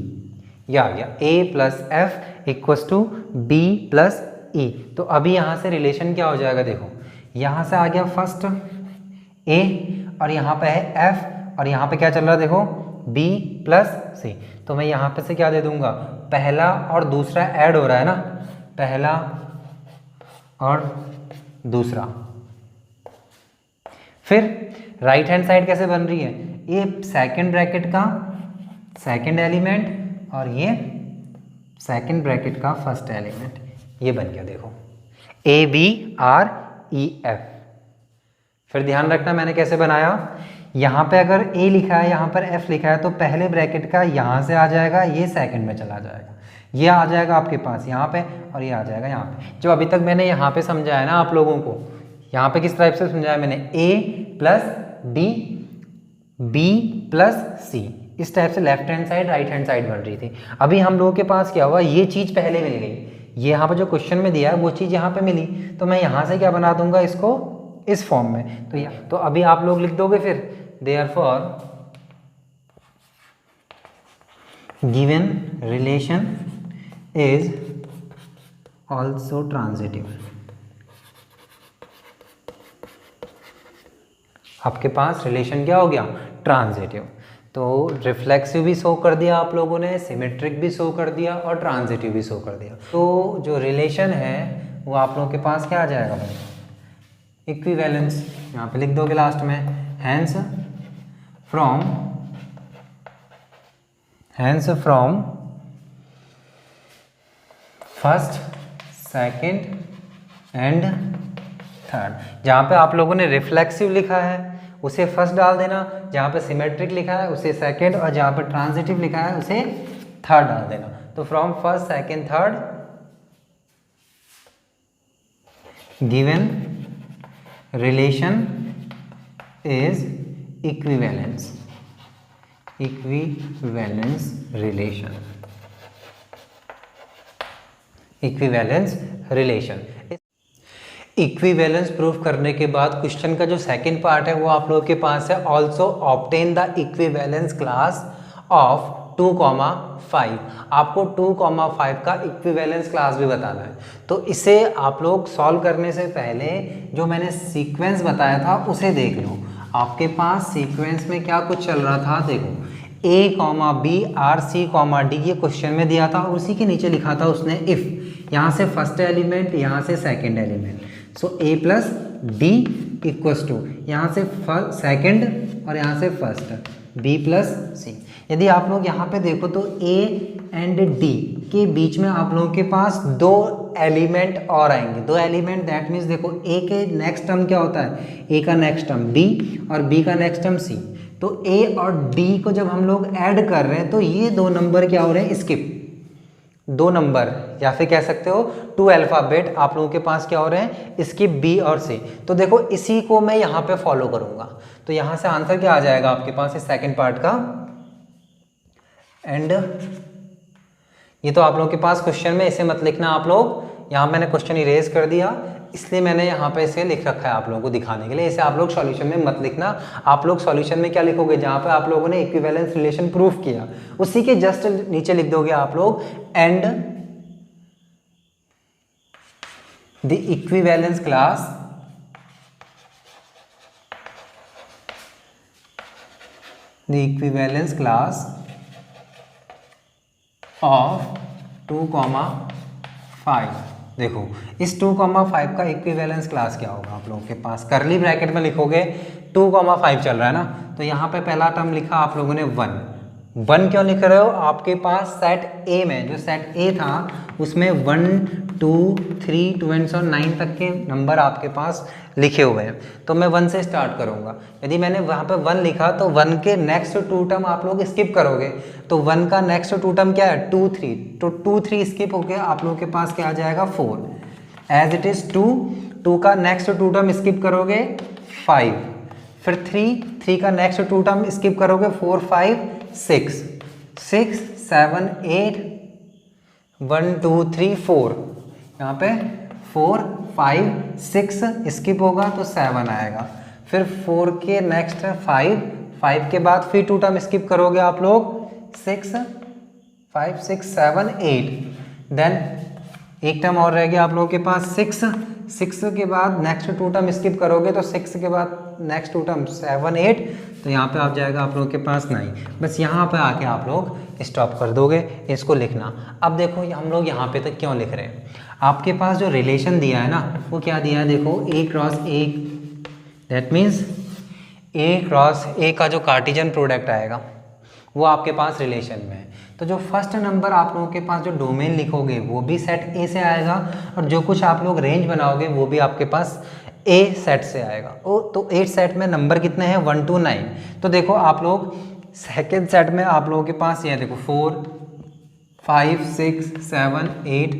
यह आ गया a plus f equals to b plus e. तो अभी यहाँ से रिलेशन क्या हो जाएगा देखो, यहाँ से आ गया फर्स्ट ए और यहाँ पे है एफ और यहाँ पे क्या चल रहा है देखो बी प्लस सी। तो मैं यहाँ पे से क्या दे दूंगा, पहला और दूसरा ऐड हो रहा है ना, पहला और दूसरा। फिर राइट हैंड साइड कैसे बन रही है, ये सेकंड ब्रैकेट का सेकंड एलिमेंट और ये सेकंड ब्रैकेट का फर्स्ट एलिमेंट, ये बन गया देखो a b R e f. फिर ध्यान रखना मैंने कैसे बनाया, यहाँ पे अगर ए लिखा है यहाँ पर एफ लिखा है तो पहले ब्रैकेट का यहाँ से आ जाएगा, ये सेकंड में चला जाएगा, ये आ जाएगा आपके पास यहाँ पे और ये आ जाएगा यहाँ पे। जो अभी तक मैंने यहाँ पे समझाया ना आप लोगों को, यहाँ पे किस टाइप से समझाया मैंने, ए प्लस डी बी प्लस सी, इस टाइप से left hand side right hand side बन रही थी। अभी हम लोगों के पास क्या हुआ, ये चीज़ पहले मिल गई, ये यहाँ पर जो क्वेश्चन में दिया है वो चीज़ यहाँ पे मिली, तो मैं यहाँ से क्या बना दूंगा इसको इस फॉर्म में। तो अभी आप लोग लिख दोगे फिर therefore given relation is also transitive. आपके पास रिलेशन क्या हो गया, ट्रांजिटिव। तो रिफ्लेक्सिव भी शो कर दिया आप लोगों ने, सिमेट्रिक भी शो कर दिया और ट्रांजिटिव भी शो कर दिया। तो जो रिलेशन है वो आप लोगों के पास क्या आ जाएगा भाई, इक्विवेलेंस, यहाँ पे लिख दोगे लास्ट में, hence from first second and third. जहाँ पे आप लोगों ने रिफ्लेक्सिव लिखा है उसे फर्स्ट डाल देना, जहाँ पे सिमेट्रिक लिखा है उसे सेकंड और जहाँ पे ट्रांजिटिव लिखा है उसे थर्ड डाल देना। तो from first second third given relation is equivalence relation. Equivalence proof करने के बाद क्वेश्चन का जो सेकंड पार्ट है वो आप लोगों के पास है, also obtain the equivalence class of 2,5। आपको 2,5 का इक्विवेलेंस क्लास भी बताना है। तो इसे आप लोग सॉल्व करने से पहले जो मैंने सीक्वेंस बताया था उसे देख लो। आपके पास सीक्वेंस में क्या कुछ चल रहा था देखो, A, B, R, C, D ये क्वेश्चन में दिया था और उसी के नीचे लिखा था उसने इफ। यहाँ से फर्स्ट एलिमेंट, यहाँ से second element, so a plus d equals to यहाँ से सेकंड और यहाँ से फर्स्ट बी प्लस सी। यदि आप लोग यहाँ पे देखो तो ए एंड डी के बीच में आप लोगों के पास दो एलिमेंट और आएंगे, दो एलिमेंट, दैट मीन्स देखो ए के नेक्स्ट टर्म क्या होता है, ए का नेक्स्ट टर्म बी और बी का नेक्स्ट टर्म सी। तो ए और डी को जब हम लोग ऐड कर रहे हैं तो ये दो नंबर क्या हो रहे हैं, स्किप, दो नंबर, या फिर कह सकते हो टू अल्फाबेट आप लोगों के पास क्या हो रहे हैं, स्किप बी और सी। तो देखो इसी को मैं यहाँ पे फॉलो करूंगा, तो यहाँ से आंसर क्या आ जाएगा आपके पास इस सेकंड पार्ट का। एंड ये तो आप लोगों के पास क्वेश्चन में इसे मत लिखना आप लोग, यहाँ मैंने क्वेश्चन इरेज कर दिया, इसलिए मैंने यहाँ पे इसे लिख रखा है आप लोगों को दिखाने के लिए। इसे आप लोग सॉल्यूशन में मत लिखना, आप लोग सॉल्यूशन में क्या लिखोगे, जहाँ पे आप लोगों ने इक्विवेलेंस रिलेशन प्रूफ किया उसी के जस्ट नीचे लिख दोगे आप लोग and the equivalence class of 2,5। देखो इस 2,5 का इक्विवेलेंस क्लास क्या होगा आप लोगों के पास, करली ब्रैकेट में लिखोगे 2,5 चल रहा है ना, तो यहाँ पे पहला टर्म लिखा आप लोगों ने 1 क्यों लिख रहे हो, आपके पास सेट ए में, जो सेट ए था उसमें 1 2 3 2 और 9 तक के नंबर आपके पास लिखे हुए हैं, तो मैं 1 से स्टार्ट करूंगा। यदि मैंने वहाँ पे 1 लिखा तो 1 के नेक्स्ट 2 टर्म आप लोग स्किप करोगे, तो 1 का नेक्स्ट 2 टर्म क्या है 2 3, तो 2 3 स्किप होके आप लोगों के पास क्या आ जाएगा 4, एज इट इज 2 का नेक्स्ट 2 टर्म स्किप करोगे 5, फिर 3 का नेक्स्ट 2 टर्म स्किप करोगे 4 5 6 7 8 1 2 3 4, यहाँ पे 4 5 6 स्किप होगा तो 7 आएगा, फिर 4 के नेक्स्ट 5 के बाद फिर 2 टर्म स्किप करोगे आप लोग 6 5 6 7 8, देन एक टर्म और रह गया आप लोगों के पास 6 के बाद नेक्स्ट 2 टर्म स्किप करोगे तो 6 के बाद नेक्स्ट 2 टर्म 7 8, तो यहाँ पे आ जाएगा आप लोगों के पास 9। बस यहाँ पे आके आप लोग स्टॉप कर दोगे, इसको लिखना। अब देखो हम लोग यहाँ पे तक क्यों लिख रहे हैं, आपके पास जो रिलेशन दिया है ना वो क्या दिया है, देखो A cross A, that means A cross A का जो कार्टिजन प्रोडक्ट आएगा वो आपके पास रिलेशन में है, तो जो फर्स्ट नंबर आप लोगों के पास जो डोमेन लिखोगे वो भी सेट ए से आएगा, और जो कुछ आप लोग रेंज बनाओगे वो भी आपके पास ए सेट से आएगा। ओ तो 8 सेट में नंबर कितने हैं 1 to 9, तो देखो आप लोग सेकेंड सेट में आप लोगों के पास ये देखो 4 5 6 7 8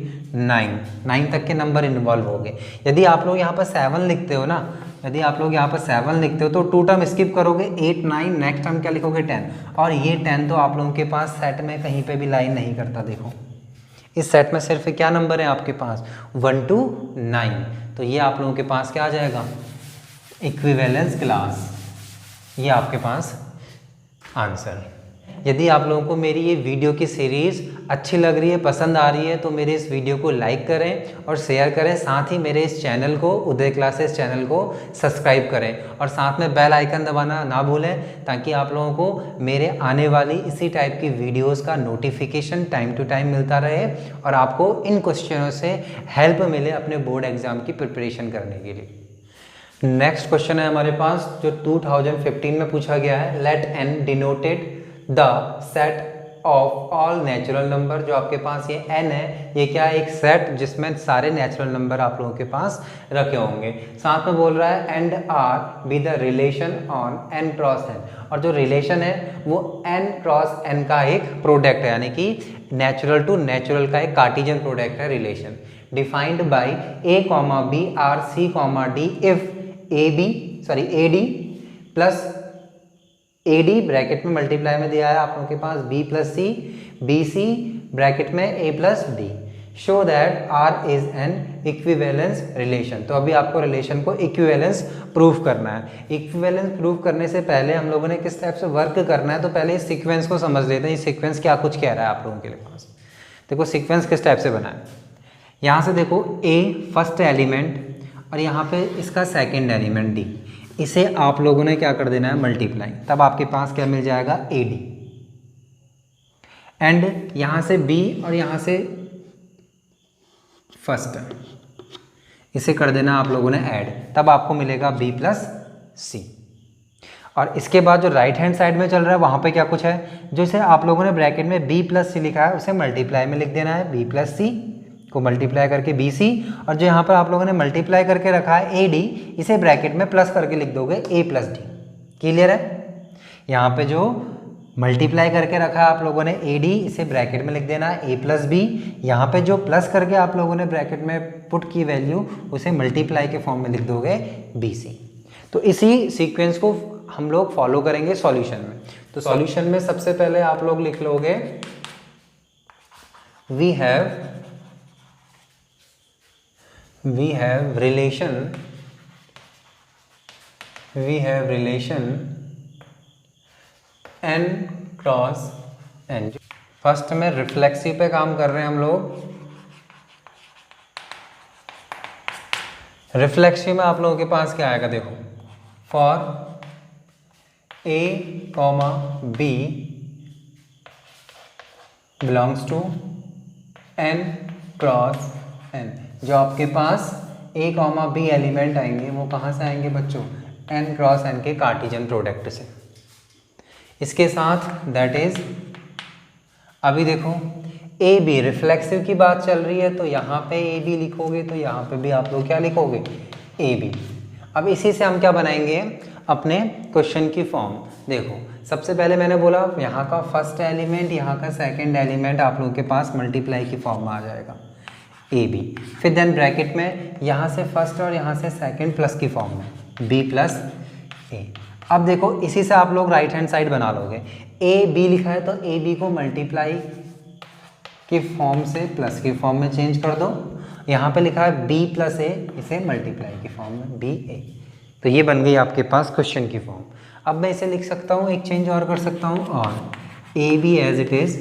9 तक के नंबर इन्वॉल्व हो गए। यदि आप लोग यहाँ पर 7 लिखते हो ना, यदि आप लोग यहाँ पर 7 लिखते हो तो 2 टर्म स्किप करोगे 8 9, नेक्स्ट टर्म क्या लिखोगे 10, और ये 10 तो आप लोगों के पास सेट में कहीं पे भी लाइन नहीं करता। देखो इस सेट में सिर्फ क्या नंबर है आपके पास 1 to 9, तो ये आप लोगों के पास क्या आ जाएगा इक्विवेलेंस क्लास, ये आपके पास आंसर। यदि आप लोगों को मेरी ये वीडियो की सीरीज़ अच्छी लग रही है, पसंद आ रही है, तो मेरे इस वीडियो को लाइक करें और शेयर करें, साथ ही मेरे इस चैनल को, उदय क्लासेस चैनल को सब्सक्राइब करें, और साथ में बेल आइकन दबाना ना भूलें, ताकि आप लोगों को मेरे आने वाली इसी टाइप की वीडियोस का नोटिफिकेशन टाइम टू टाइम मिलता रहे और आपको इन क्वेश्चनों से हेल्प मिले अपने बोर्ड एग्जाम की प्रिपरेशन करने के लिए। नेक्स्ट क्वेश्चन है हमारे पास जो 2015 में पूछा गया है, let N denoted the set of all natural number. जो आपके पास ये n है, ये क्या है एक सेट जिसमें सारे नेचुरल नंबर आप लोगों के पास रखे होंगे। साथ में बोल रहा है and R be the relation on n cross n, और जो रिलेशन है वो n क्रॉस n का एक प्रोडक्ट है, यानी कि नेचुरल टू नेचुरल का एक कार्टिजन प्रोडक्ट है relation, defined by a, b, r, c, d if AD plus AD bracket में मल्टीप्लाई में दिया है आप लोगों के पास B plus C, BC bracket में A plus D, show that R is an equivalence relation. तो अभी आपको रिलेशन को इक्विवेलेंस प्रूफ करना है। इक्विवेलेंस प्रूफ करने से पहले हम लोगों ने किस टाइप से वर्क करना है, तो पहले इस सीक्वेंस को समझ लेते हैं। ये सीक्वेंस क्या कुछ कह रहा है आप लोगों के पास। देखो सीक्वेंस किस टाइप से बना है, यहाँ से देखो A फर्स्ट एलिमेंट और यहाँ पे इसका सेकेंड एलिमेंट D, इसे आप लोगों ने क्या कर देना है मल्टीप्लाई, तब आपके पास क्या मिल जाएगा AD, एंड यहाँ से B और यहाँ से फर्स्ट, इसे कर देना आप लोगों ने ऐड, तब आपको मिलेगा b प्लस सी। और इसके बाद जो राइट हैंड साइड में चल रहा है वहाँ पे क्या कुछ है, जैसे आप लोगों ने ब्रैकेट में b प्लस सी लिखा है उसे मल्टीप्लाई में लिख देना है, b प्लस सी को मल्टीप्लाई करके बी सी, और जो यहाँ पर आप लोगों ने मल्टीप्लाई करके रखा है ए डी, इसे ब्रैकेट में प्लस करके लिख दोगे ए प्लस डी। क्लियर है? यहाँ पे जो मल्टीप्लाई करके रखा है आप लोगों ने ए डी, इसे ब्रैकेट में लिख देना है ए प्लस बी। यहाँ पे जो प्लस करके आप लोगों ने ब्रैकेट में पुट की वैल्यू, उसे मल्टीप्लाई के फॉर्म में लिख दोगे बी सी। तो इसी सीक्वेंस को हम लोग फॉलो करेंगे सॉल्यूशन में। तो सॉल्यूशन में सबसे पहले आप लोग लिख लोगे we have relation n cross n। First में रिफ्लेक्सिव पे काम कर रहे हैं हम लोग। रिफ्लेक्सिव में आप लोगों के पास क्या आएगा, देखो, for a, b belongs to n cross n। जो आपके पास a, b एलिमेंट आएंगे वो कहाँ से आएंगे बच्चों, n क्रॉस n के कार्टेशियन प्रोडक्ट से। इसके साथ दैट इज, अभी देखो ए बी रिफ्लेक्सिव की बात चल रही है तो यहाँ पे ए बी लिखोगे, तो यहाँ पे भी आप लोग क्या लिखोगे, ए बी। अब इसी से हम क्या बनाएंगे, अपने क्वेश्चन की फॉर्म। देखो सबसे पहले मैंने बोला यहाँ का फर्स्ट एलिमेंट, यहाँ का सेकंड एलिमेंट आप लोगों के पास मल्टीप्लाई की फॉर्म में आ जाएगा ए बी, फिर देन ब्रैकेट में यहाँ से फर्स्ट और यहाँ से सेकंड प्लस की फॉर्म में बी प्लस ए। अब देखो इसी से आप लोग राइट हैंड साइड बना लोगे, ए बी लिखा है तो ए बी को मल्टीप्लाई की फॉर्म से प्लस की फॉर्म में चेंज कर दो। यहाँ पे लिखा है बी प्लस ए, इसे मल्टीप्लाई की फॉर्म में बी ए। तो ये बन गई आपके पास क्वेश्चन की फॉर्म। अब मैं इसे लिख सकता हूँ, एक चेंज और कर सकता हूँ, और a b as it is,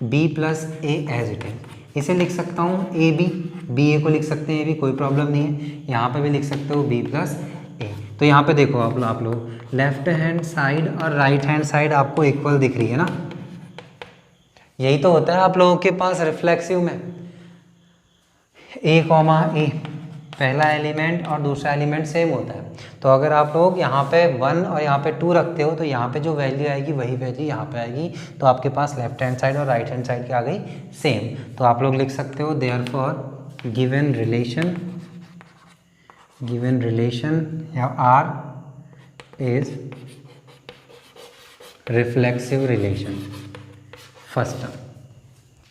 b plus a as it is. इसे लिख सकता हूँ ए बी, बी ए को लिख सकते हैं ए बी, कोई प्रॉब्लम नहीं है। यहाँ पे भी लिख सकते हो बी प्लस ए। तो यहाँ पे देखो आप लोग लेफ्ट हैंड साइड और राइट हैंड साइड आपको इक्वल दिख रही है ना। यही तो होता है आप लोगों के पास रिफ्लेक्सिव में, ए कॉमा ए, पहला एलिमेंट और दूसरा एलिमेंट सेम होता है। तो अगर आप लोग यहाँ पे 1 और यहाँ पे 2 रखते हो तो यहाँ पे जो वैल्यू आएगी वही वैल्यू यहाँ पे आएगी। तो आपके पास लेफ्ट हैंड साइड और राइट हैंड साइड क्या आ गई, सेम। तो आप लोग लिख सकते हो देयरफॉर गिवन रिलेशन या R is reflexive relation. First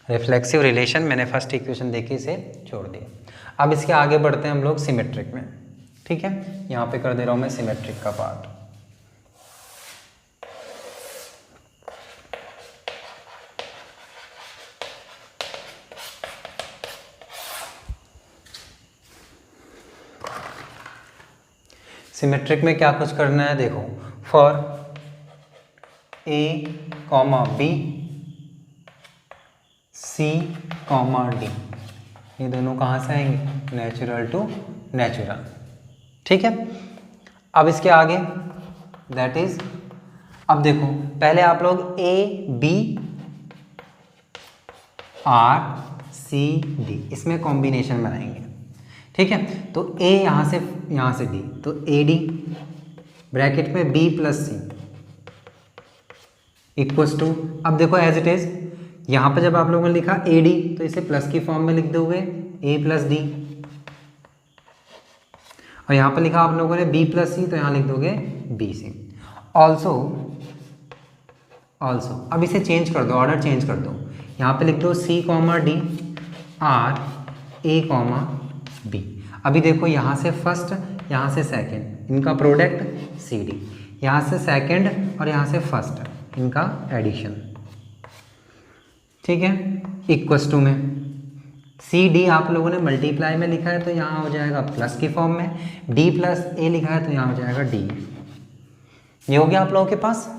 reflexive relation मैंने फर्स्ट इक्वेशन देखी से छोड़ दिया। अब इसके आगे बढ़ते हैं हम लोग सिमेट्रिक में। ठीक है, यहाँ पे कर दे रहा हूँ मैं सिमेट्रिक का पार्ट। सिमेट्रिक में क्या कुछ करना है, देखो, for a comma b c comma d, ये दोनों कहाँ से आएंगे, नेचुरल टू नेचुरल। ठीक है, अब इसके आगे दैट इज, अब देखो पहले आप लोग a b are c d, इसमें कॉम्बिनेशन बनाएंगे। ठीक है, तो ए यहाँ से डी, तो ए डी ब्रैकेट में b plus c equals to, अब देखो एज इट इज, यहाँ पे जब आप लोगों ने लिखा ए डी तो इसे प्लस की फॉर्म में लिख दोगे ए प्लस डी, और यहाँ पे लिखा आप लोगों ने बी प्लस सी तो यहाँ लिख दोगे बी सी। ऑल्सो अब इसे चेंज कर दो, ऑर्डर चेंज कर दो, यहाँ पे लिख दो सी कॉमा डी आर ए कॉमा बी। अभी देखो यहाँ से फर्स्ट, यहाँ से सेकंड, इनका प्रोडक्ट सी डी, यहाँ से सेकंड और यहाँ से फर्स्ट, इनका एडिशन। ठीक है, इक्वल्स टू में सी डी आप लोगों ने मल्टीप्लाई में लिखा है तो यहाँ हो जाएगा प्लस की फॉर्म में, डी प्लस ए लिखा है तो यहाँ हो जाएगा डी। ये हो गया आप लोगों के पास।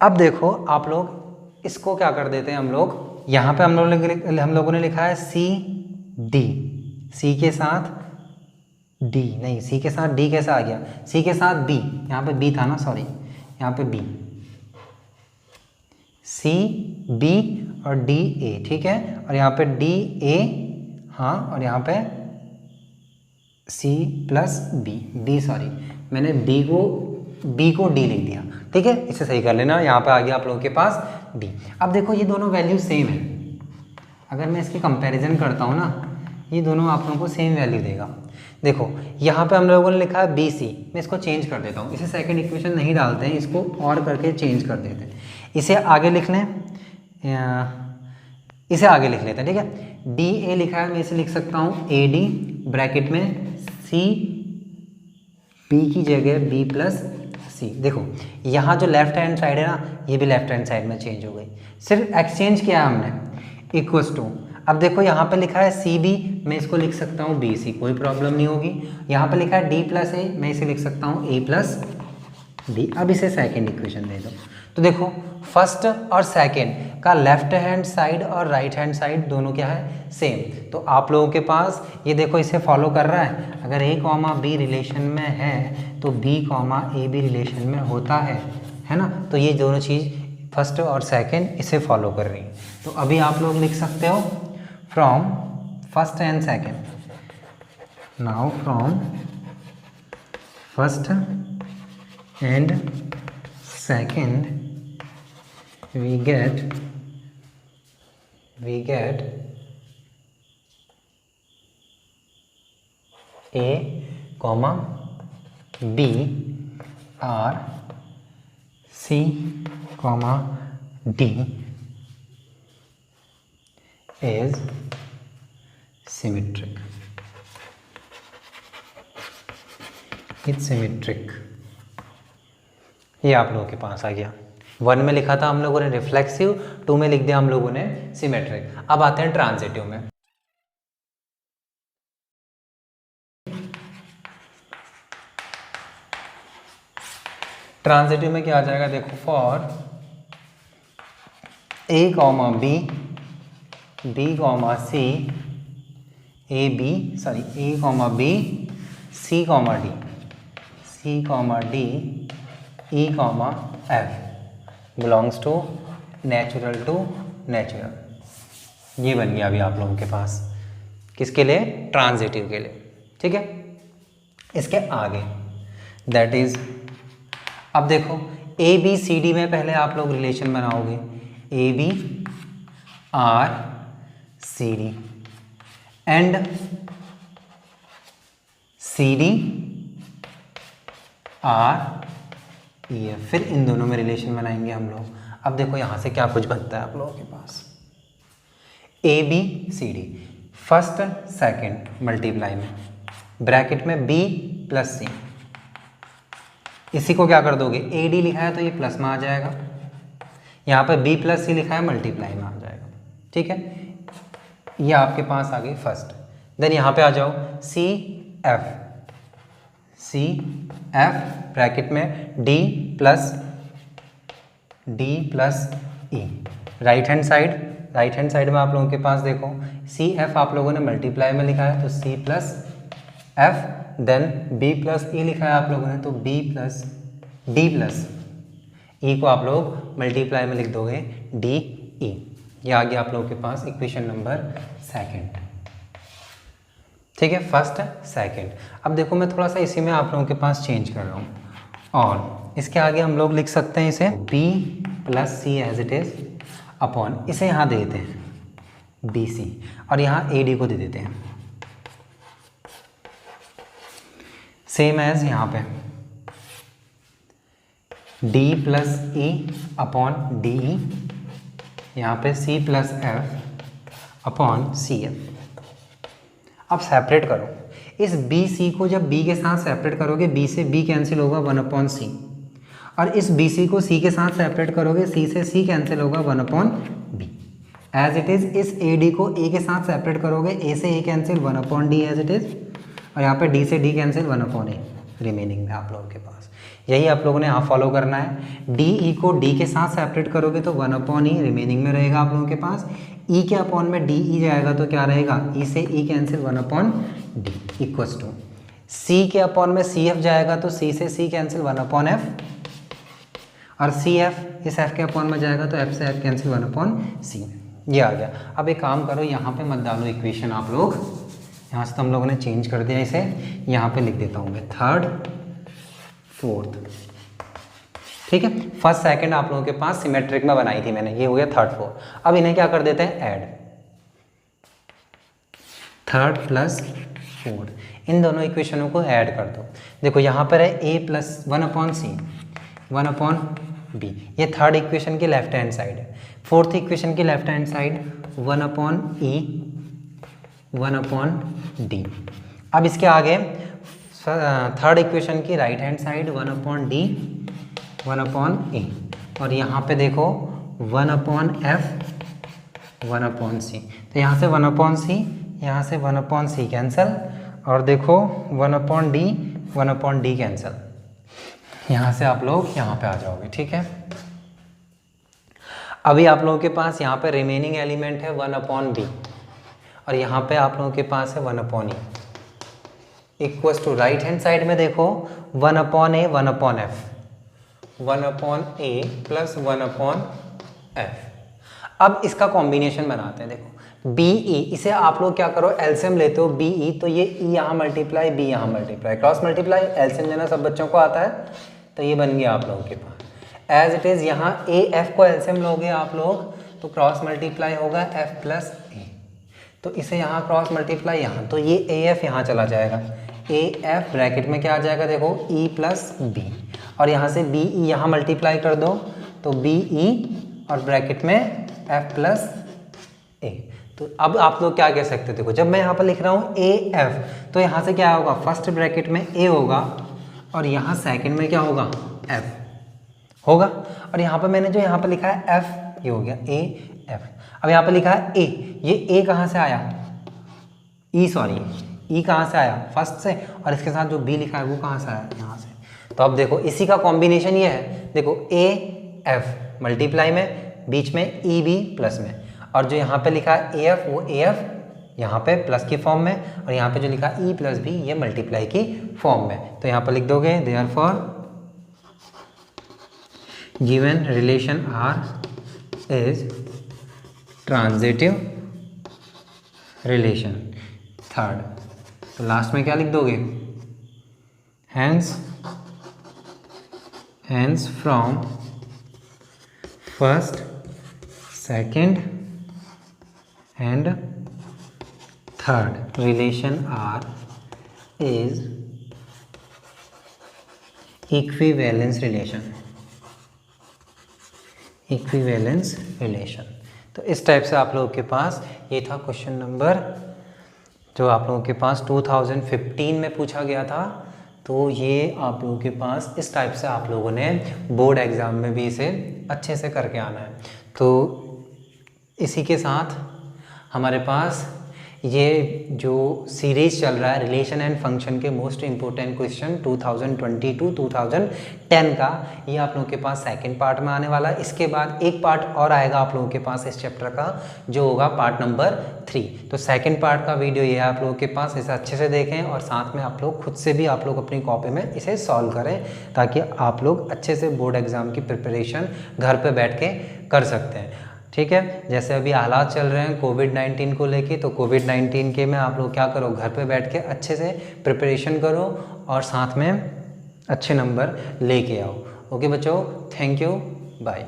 अब देखो आप लोग इसको क्या कर देते हैं हम लोग, यहाँ पे हम लोगों ने लिखा है सी डी, सी के साथ डी नहीं, सी के साथ डी कैसा आ गया, सी के साथ बी, यहाँ पे बी था ना, सॉरी, यहाँ पे बी, सी बी और डी ए। ठीक है, और यहाँ पे डी ए हाँ, और यहाँ पे C प्लस बी सॉरी, मैंने बी को डी लिख दिया, ठीक है, इसे सही कर लेना। यहाँ पे आ गया आप लोगों के पास डी। अब देखो ये दोनों वैल्यू सेम है, अगर मैं इसकी कंपैरिजन करता हूँ ना, ये दोनों आप लोगों को सेम वैल्यू देगा। देखो यहाँ पे हम लोगों ने लिखा है बी सी, मैं इसको चेंज कर देता हूँ, इसे सेकंड इक्वेशन नहीं डालते हैं, इसको और करके चेंज कर देते हैं। इसे आगे लिख लें, इसे आगे लिख लेते हैं, ठीक है। डी ए लिखा है, मैं इसे लिख सकता हूँ ए डी, ब्रैकेट में सी बी की जगह बी प्लस सी। देखो यहाँ जो लेफ्ट हैंड साइड है ना, ये भी लेफ्ट हैंड साइड में चेंज हो गई, सिर्फ एक्सचेंज किया है हमने, इक्वल्स टू। अब देखो यहाँ पे लिखा है सी बी, मैं इसको लिख सकता हूँ बी सी, कोई प्रॉब्लम नहीं होगी। यहाँ पे लिखा है डी प्लस ए, मैं इसे लिख सकता हूँ ए प्लस डी। अब इसे सेकेंड इक्वेशन दे दो, तो देखो फर्स्ट और सेकेंड का लेफ्ट हैंड साइड और राइट हैंड साइड दोनों क्या है, सेम। तो आप लोगों के पास ये देखो इसे फॉलो कर रहा है, अगर ए कॉमा बी रिलेशन में है तो बी कॉमा ए भी रिलेशन में होता है ना। तो ये दोनों चीज़ फर्स्ट और सेकेंड इसे फॉलो कर रही है। तो अभी आप लोग लिख सकते हो from first and second, now from first and second we get A comma B or C comma D is symmetric. It's symmetric. ये आप लोगों के पास आ गया। 1 में लिखा था हम लोगों ने रिफ्लेक्सिव, 2 में लिख दिया हम लोगों ने सिमेट्रिक। अब आते हैं ट्रांजिटिव में। ट्रांजिटिव में क्या आ जाएगा, देखो for a comma b, b comma c, a comma b, c comma d, c comma d, e comma f belongs to natural to natural. ये बन गया अभी आप लोगों के पास, किसके लिए, ट्रांजिटिव के लिए, ठीक है। इसके आगे दैट इज, अब देखो ए बी सी डी में पहले आप लोग रिलेशन बनाओगे, a b are c d and c d R ये, फिर इन दोनों में रिलेशन बनाएंगे हम लोग। अब देखो यहाँ से क्या कुछ बनता है आप लोगों के पास, a b c d first second multiply में, ब्रैकेट में बी प्लस सी, इसी को क्या कर दोगे, ए डी लिखा है तो ये प्लस में आ जाएगा, यहाँ पे बी प्लस सी लिखा है मल्टीप्लाई में आ जाएगा, ठीक है। ये आपके पास आ गई फर्स्ट। देन यहाँ पे आ जाओ सी एफ ब्रैकेट में डी प्लस ई, राइट हैंड साइड में आप लोगों के पास देखो सी एफ आप लोगों ने मल्टीप्लाई में लिखा है तो c plus f, then b plus e लिखा है आप लोगों ने तो b plus d plus e को आप लोग मल्टीप्लाई में लिख दोगे डी ई। ये आ गया आप लोगों के पास इक्वेशन नंबर सेकंड, ठीक है, फर्स्ट सेकंड। अब देखो मैं थोड़ा सा इसी में आप लोगों के पास चेंज कर रहा हूँ, और इसके आगे हम लोग लिख सकते हैं इसे b plus c as it is upon, इसे यहाँ दे देते हैं बी सी और यहाँ ए डी को दे देते हैं सेम एज यहाँ पे d plus e upon d e, यहाँ पे c plus f upon c f. अब सेपरेट करो इस बी सी को, जब b के साथ सेपरेट करोगे b से b कैंसिल होगा 1/c, और इस बी सी को c के साथ सेपरेट करोगे c से c कैंसिल होगा 1/b। एज इट इज़ इस ए डी को a के साथ सेपरेट करोगे a से a cancel 1/d as it is, और यहाँ पे d से d कैंसिल 1/a रिमेनिंग में आप लोगों के पास। यही आप लोगों ने यहाँ फॉलो करना है। डी ई को d के साथ सेपरेट करोगे तो 1/e रिमेनिंग में रहेगा आप लोगों के पास, e के अपॉन में डी ई जाएगा तो क्या रहेगा, e से e cancel 1/d equals to c के अपॉन में सी एफ जाएगा तो c से c कैंसिल 1/f, और सी एफ इस f के अपॉन में जाएगा तो f से f कैंसिल 1/c। ये आ गया। अब एक काम करो, यहाँ पे मत डालो इक्वेशन आप लोग, यहाँ से तो हम लोगों ने चेंज कर दिया इसे, यहाँ पे लिख देता हूँ मैं थर्ड फोर्थ, ठीक है। फर्स्ट सेकंड आप लोगों के पास सिमेट्रिक में बनाई थी मैंने, ये हो गया थर्ड फोर्थ। अब इन्हें क्या कर देते हैं, ऐड, थर्ड प्लस फोर्थ, इन दोनों इक्वेशनों को ऐड कर दो। देखो यहाँ पर है a प्लस 1/c 1/b, ये थर्ड इक्वेशन की लेफ्ट हैंड साइड है। फोर्थ इक्वेशन की left hand side 1/e 1/d। अब इसके आगे थर्ड इक्वेशन की right hand side 1/d 1/a, और यहाँ पे देखो 1/f 1/c। तो यहाँ से 1/c, यहाँ से 1/c कैंसिल, और देखो 1/d 1/d कैंसिल। यहाँ से आप लोग यहाँ पे आ जाओगे, ठीक है। अभी आप लोगों के पास यहाँ पे रिमेनिंग एलिमेंट है 1/b, और यहाँ पे आप लोगों के पास है 1/e equals to right hand side में देखो 1/a 1/f 1/a plus 1/f। अब इसका कॉम्बिनेशन बनाते हैं। देखो BE, इसे आप लोग क्या करो, एलसीएम लेते हो BE, तो ये E यहाँ मल्टीप्लाई, B यहाँ मल्टीप्लाई, क्रॉस मल्टीप्लाई, एलसीएम लेना सब बच्चों को आता है, तो ये बन गया आप लोगों के पास। एज इट इज़ यहाँ AF को एलसीएम लोगे आप लोग तो क्रॉस मल्टीप्लाई होगा F प्लस A, तो इसे यहाँ क्रॉस मल्टीप्लाई यहाँ, तो ये AF यहाँ चला जाएगा, AF ब्रैकेट में क्या आ जाएगा, देखो E प्लस B, और यहाँ से BE यहाँ मल्टीप्लाई कर दो तो BE और ब्रैकेट में F प्लस A। तो अब आप लोग क्या कह सकते हो, देखो जब मैं यहाँ पर लिख रहा हूँ AF, तो यहाँ से क्या होगा, फर्स्ट ब्रैकेट में A होगा और यहाँ सेकंड में क्या होगा, F होगा, और यहाँ पर मैंने जो यहाँ पर लिखा है F, ये हो गया AF। अब यहाँ पर लिखा है A, ये A कहाँ से आया, E कहाँ से आया, फर्स्ट से, और इसके साथ जो B लिखा है वो कहाँ से आया, यहाँ से। तो अब देखो इसी का कॉम्बिनेशन ये है, देखो AF मल्टीप्लाई में, बीच में EB प्लस में, और जो यहाँ पे लिखा है AF वो AF यहाँ पे प्लस की फॉर्म में, और यहाँ पे जो लिखा E प्लस B ये मल्टीप्लाई की फॉर्म में। तो यहाँ पर लिख दोगे therefore given relation R is transitive relation third. तो लास्ट में क्या लिख दोगे, hence from first second and third relation R is equivalence relation. तो इस टाइप से आप लोगों के पास ये था क्वेश्चन नंबर जो आप लोगों के पास 2015 में पूछा गया था। तो ये आप लोगों के पास इस टाइप से आप लोगों ने बोर्ड एग्ज़ाम में भी इसे अच्छे से करके आना है। तो इसी के साथ हमारे पास ये जो सीरीज़ चल रहा है रिलेशन एंड फंक्शन के मोस्ट इम्पोर्टेंट क्वेश्चन 2020-2010 का, ये आप लोगों के पास सेकंड पार्ट में आने वाला है। इसके बाद एक पार्ट और आएगा आप लोगों के पास इस चैप्टर का, जो होगा पार्ट नंबर 3। तो सेकंड पार्ट का वीडियो ये है आप लोगों के पास, इसे अच्छे से देखें और साथ में आप लोग खुद से भी आप लोग अपनी कॉपी में इसे सॉल्व करें, ताकि आप लोग अच्छे से बोर्ड एग्ज़ाम की प्रिपरेशन घर पर बैठ के कर सकते हैं। ठीक है, जैसे अभी हालात चल रहे हैं कोविड-19 को लेके, तो कोविड-19 के में आप लोग क्या करो, घर पे बैठ के अच्छे से प्रिपरेशन करो और साथ में अच्छे नंबर लेके आओ। ओके बच्चों, थैंक यू, बाय।